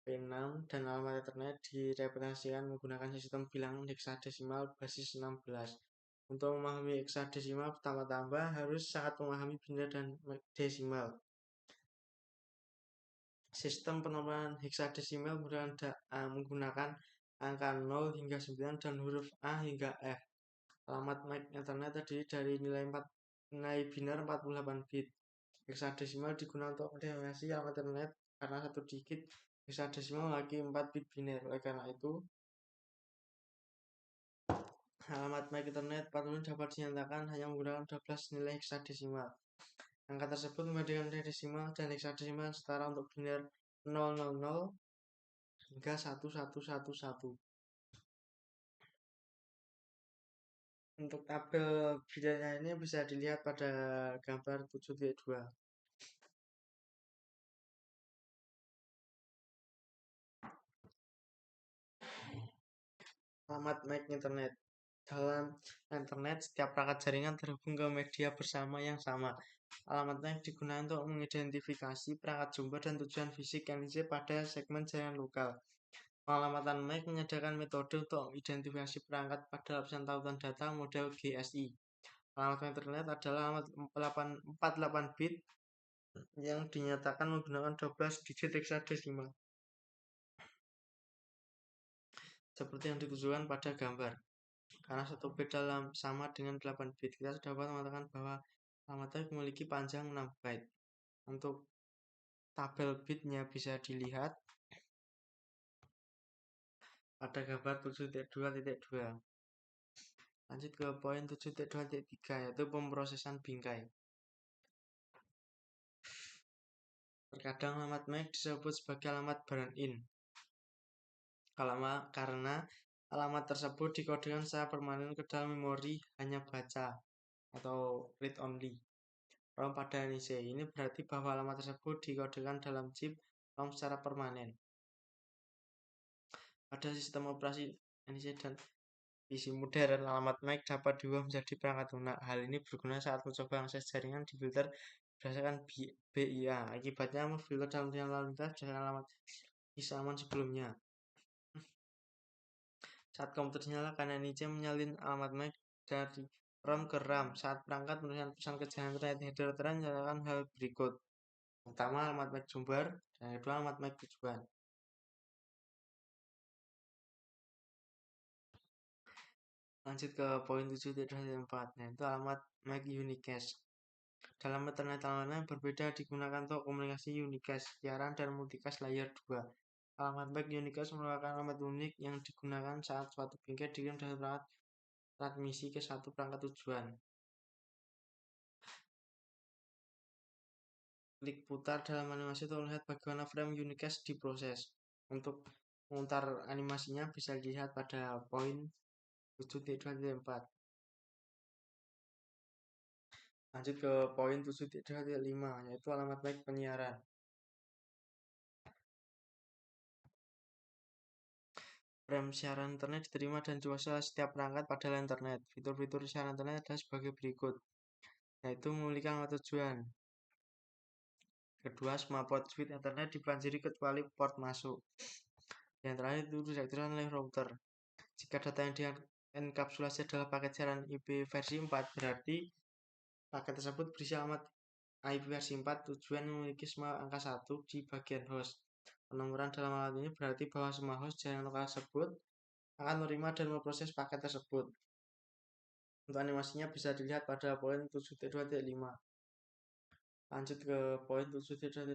P6 dan alamat Ethernet direpresentasikan menggunakan sistem bilangan heksadesimal basis 16. Untuk memahami heksadesimal, pertama-tama harus sangat memahami biner dan desimal. Sistem penomoran heksadesimal menggunakan angka 0 hingga 9 dan huruf A hingga F. Alamat MAC Ethernet terdiri dari nilai biner 48 bit. Heksadesimal digunakan untuk mendefinisi alamat Ethernet karena satu digit heksadesimal memiliki 4 bit biner. Oleh karena itu, alamat MAC Ethernet 40 dapat dinyatakan hanya menggunakan 12 nilai heksadesimal. Angka tersebut membandingkan nilai desimal dan heksadesimal setara untuk biner 000 hingga 1111. Untuk tabel binernya ini bisa dilihat pada gambar 7.2. Alamat MAC Internet. Dalam internet, setiap perangkat jaringan terhubung ke media bersama yang sama. Alamat MAC digunakan untuk mengidentifikasi perangkat sumber dan tujuan fisik yang diisi pada segmen jaringan lokal. Pengalamatan MAC menyediakan metode untuk identifikasi perangkat pada lapisan tautan data model GSI. Alamat Internet adalah alamat 48 bit yang dinyatakan menggunakan 12 digit heksadesimal. Seperti yang ditunjukkan pada gambar. Karena satu bit sama dengan 8 bit, kita dapat mengatakan bahwa alamat MAC memiliki panjang 6 byte. Untuk tabel bitnya bisa dilihat pada gambar 7.2.2. Lanjut ke poin 7.2.3 yaitu pemrosesan bingkai. Terkadang alamat MAC disebut sebagai alamat burn-in karena alamat tersebut dikodekan secara permanen ke dalam memori hanya baca atau read only ROM pada NIC. Ini berarti bahwa alamat tersebut dikodekan dalam chip ROM secara permanen. Pada sistem operasi NIC dan PC modern, alamat MAC dapat diubah menjadi perangkat lunak. Hal ini berguna saat mencoba akses jaringan di filter berdasarkan BIA. Akibatnya, filter dalam jaringan lalu lintas berdasarkan alamat isaman sebelumnya. Saat komputer dinyalakan, NIC menyalin alamat MAC dari ROM ke RAM. Saat perangkat menerima pesan ke jaringan internet header menyalakan hal berikut. Pertama, alamat MAC sumber, dan kedua, alamat MAC tujuan. Lanjut ke poin 7.4, yaitu alamat MAC unicast. Dalam Ethernet alamat MAC berbeda digunakan untuk komunikasi unicast, siaran, dan multicast layer 2. Alamat MAC unicast merupakan alamat unik yang digunakan saat suatu bingkai dikirim dari perangkat transmisi ke satu perangkat tujuan. Klik putar dalam animasi untuk melihat bagaimana frame unicast diproses. Untuk memutar animasinya bisa dilihat pada poin 7.4. Lanjut ke poin 7.5 yaitu alamat MAC penyiaran. Frame siaran internet diterima dan diproses oleh setiap perangkat pada internet. Fitur-fitur siaran internet adalah sebagai berikut, yaitu memiliki alamat tujuan. Kedua, semua port switch Ethernet dibanjiri kecuali port masuk. Yang terakhir itu direkturkan oleh router. Jika data yang dienkapsulasi adalah paket siaran IP versi 4, berarti paket tersebut berisi alamat IP versi 4 tujuan yang memiliki semua angka 1 di bagian host. Penomoran dalam alat ini berarti bahwa semua host jaringan lokal tersebut akan menerima dan memproses paket tersebut. Untuk animasinya bisa dilihat pada poin 7.2.5. Lanjut ke poin 7.6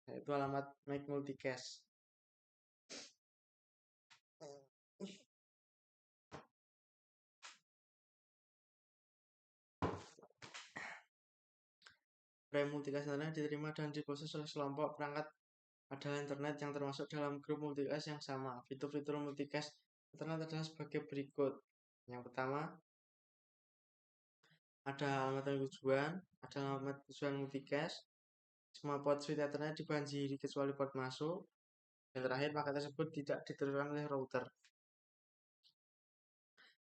yaitu alamat MAC multicast. Frame multicast internet diterima dan diproses oleh sekelompok perangkat adalah internet yang termasuk dalam grup multicast yang sama. Fitur-fitur multicast internet adalah sebagai berikut. Yang pertama, ada alamat tujuan, ada alamat tujuan multicast. Semua port switch Ethernet dibanjiri kecuali port masuk. Dan terakhir, paket tersebut tidak diteruskan oleh router.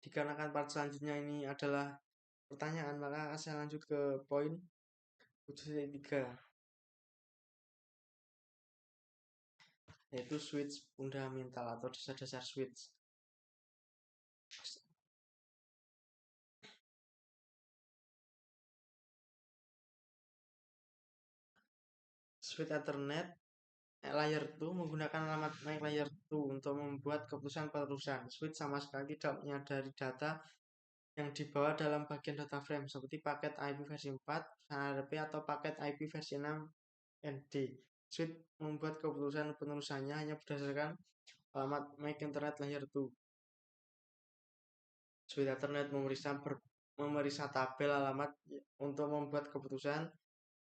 Dikarenakan part selanjutnya ini adalah pertanyaan, maka saya lanjut ke poin 7.3, yaitu switch fundamental atau dasar-dasar switch. Switch Ethernet layer 2 menggunakan alamat MAC layer 2 untuk membuat keputusan penerusan. Switch sama sekali tidak menyadari data yang dibawa dalam bagian data frame seperti paket IP versi 4, HRP atau paket IP versi 6 ND. Switch membuat keputusan penerusannya hanya berdasarkan alamat MAC Internet layer 2. Switch Ethernet memeriksa tabel alamat untuk membuat keputusan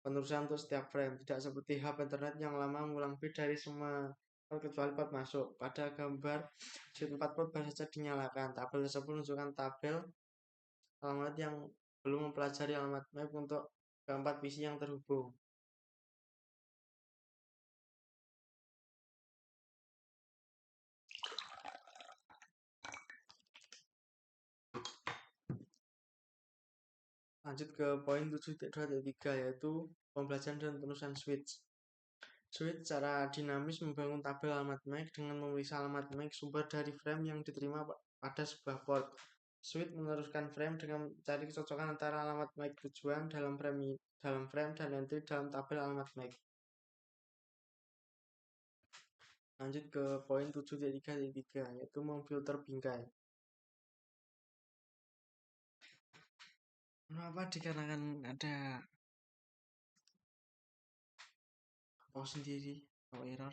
penerusan untuk setiap frame, tidak seperti hub internet yang lama mengulang bit dari semua kecuali port masuk. Pada gambar switch 4 port baru saja dinyalakan. Tabel tersebut menunjukkan tabel alamat yang belum mempelajari alamat MAC untuk keempat PC yang terhubung. Lanjut ke poin 7.2.3 yaitu pembelajaran dan penulisan switch. Switch secara dinamis membangun tabel alamat MAC dengan memeriksa alamat MAC sumber dari frame yang diterima pada sebuah port. Switch meneruskan frame dengan mencari kecocokan antara alamat MAC tujuan dalam frame dan entry dalam tabel alamat MAC. Lanjut ke poin 7.3.3 yaitu memfilter bingkai. Kenapa? Dikarenakan ada sendiri atau error.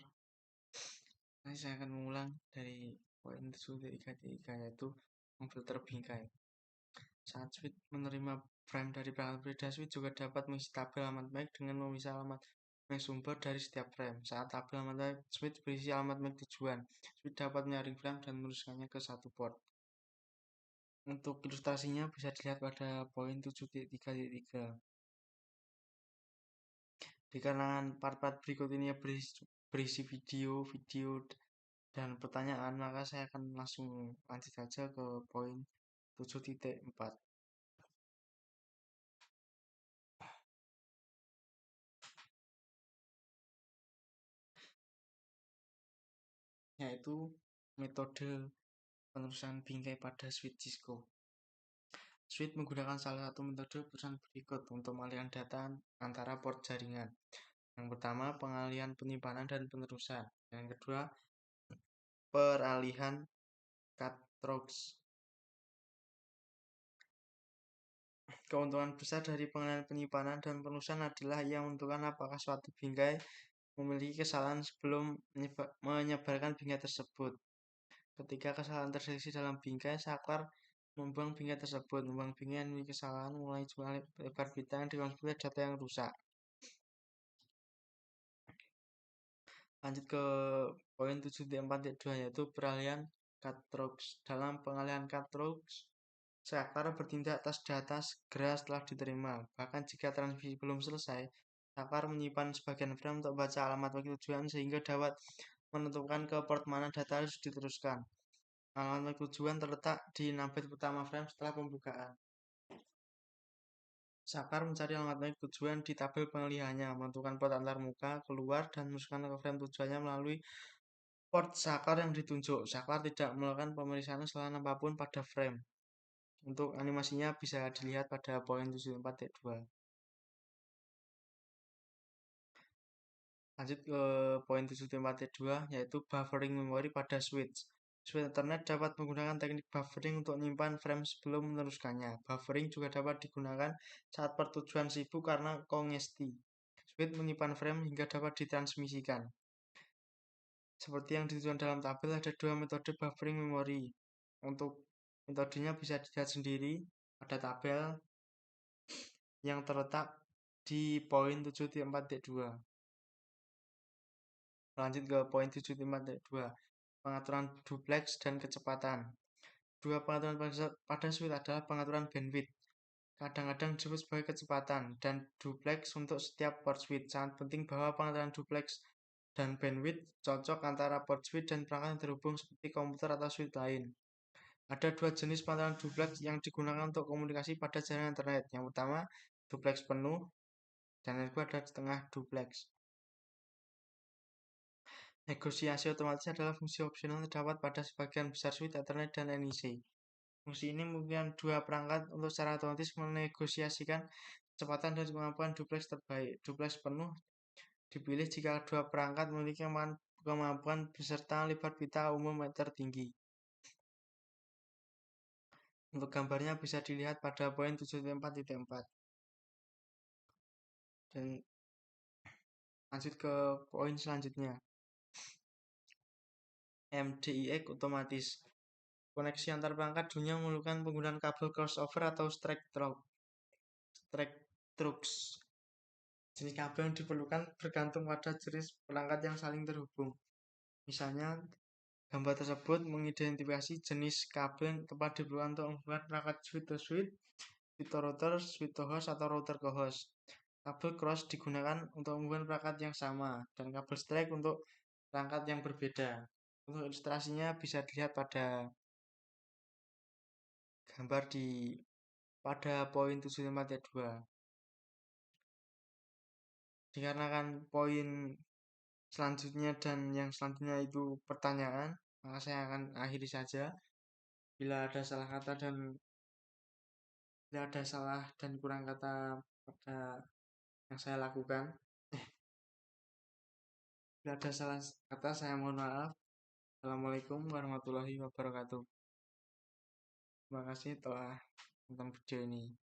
Nanti saya akan mengulang dari poin 7.3.3 yaitu memfilter bingkai. Saat switch menerima frame dari perangkat berbeda, switch juga dapat mengisi tabel alamat MAC dengan memisah alamat MAC sumber dari setiap frame. Saat tabel alamat MAC switch berisi alamat MAC tujuan, switch dapat menyaring frame dan meneruskannya ke satu port. Untuk ilustrasinya bisa dilihat pada poin 7.3.3. Di kalangan part-part berikut ini berisi video dan pertanyaan, maka saya akan langsung lanjut saja ke poin 7.4. Yaitu metode penerusan bingkai pada switch Cisco. Switch menggunakan salah satu metode penerusan berikut untuk pengalihan data antara port jaringan. Yang pertama, pengalihan penyimpanan dan penerusan. Yang kedua, peralihan cartridge. Keuntungan besar dari pengalihan penyimpanan dan penerusan adalah ia menentukan apakah suatu bingkai memiliki kesalahan sebelum menyebarkan bingkai tersebut. Ketika kesalahan terdeteksi dalam bingkai, saklar membuang bingkai tersebut. Membuang bingkai yang memiliki kesalahan mulai jumlah lebar bit yang dikonsumsi data yang rusak. Lanjut ke poin 7.4.2 yaitu peralihan cartridge. Dalam pengalihan cartridge, saklar bertindak atas data segera setelah diterima. Bahkan jika transmisi belum selesai, saklar menyimpan sebagian frame untuk baca alamat MAC tujuan sehingga dapat menentukan ke port mana data harus diteruskan. Alamat MAC tujuan terletak di 6 bit pertama frame setelah pembukaan. Saklar mencari alamat MAC tujuan di tabel pengalihannya, menentukan port antarmuka keluar dan memasukkan ke frame tujuannya melalui port saklar yang ditunjuk. Saklar tidak melakukan pemeriksaan kesalahan apapun pada frame. Untuk animasinya bisa dilihat pada poin 7.4.2. Lanjut ke poin 7.4.2 yaitu buffering memori pada switch. Switch Ethernet dapat menggunakan teknik buffering untuk menyimpan frame sebelum meneruskannya. Buffering juga dapat digunakan saat pertujuan sibuk karena kongesti. Switch menyimpan frame hingga dapat ditransmisikan. Seperti yang ditujukan dalam tabel, ada dua metode buffering memori. Untuk metodenya bisa dilihat sendiri pada tabel yang terletak di poin 7.4.2. Lanjut ke poin 7.4.2, pengaturan duplex dan kecepatan. Dua pengaturan pada switch adalah pengaturan bandwidth, kadang-kadang disebut sebagai kecepatan, dan duplex untuk setiap port switch. Sangat penting bahwa pengaturan duplex dan bandwidth cocok antara port switch dan perangkat yang terhubung seperti komputer atau switch lain. Ada dua jenis pengaturan duplex yang digunakan untuk komunikasi pada jaringan internet. Yang pertama, duplex penuh, dan yang kedua ada setengah duplex. Negosiasi otomatis adalah fungsi opsional terdapat pada sebagian besar switch Ethernet dan NIC. Fungsi ini memungkinkan dua perangkat untuk secara otomatis menegosiasikan kecepatan dan kemampuan duplex terbaik. Duplex penuh dipilih jika dua perangkat memiliki kemampuan beserta lebar pita umum yang tertinggi. Untuk gambarnya bisa dilihat pada poin 7.4.4. Dan lanjut ke poin selanjutnya. MDIX otomatis. Koneksi antar perangkat dunia memerlukan penggunaan kabel crossover atau straight trunks. Jenis kabel yang diperlukan bergantung pada jenis perangkat yang saling terhubung. Misalnya, gambar tersebut mengidentifikasi jenis kabel yang tepat diperlukan untuk menghubungkan perangkat switch to switch, switch to router, switch to host, atau router ke host. Kabel cross digunakan untuk menghubungkan perangkat yang sama, dan kabel straight untuk perangkat yang berbeda. Untuk ilustrasinya bisa dilihat pada gambar pada poin 7.4.2. Dikarenakan poin selanjutnya dan yang selanjutnya itu pertanyaan, maka saya akan akhiri saja. Bila ada salah dan kurang kata pada yang saya lakukan, bila ada salah kata saya mohon maaf. Assalamualaikum warahmatullahi wabarakatuh. Terima kasih telah menonton video ini.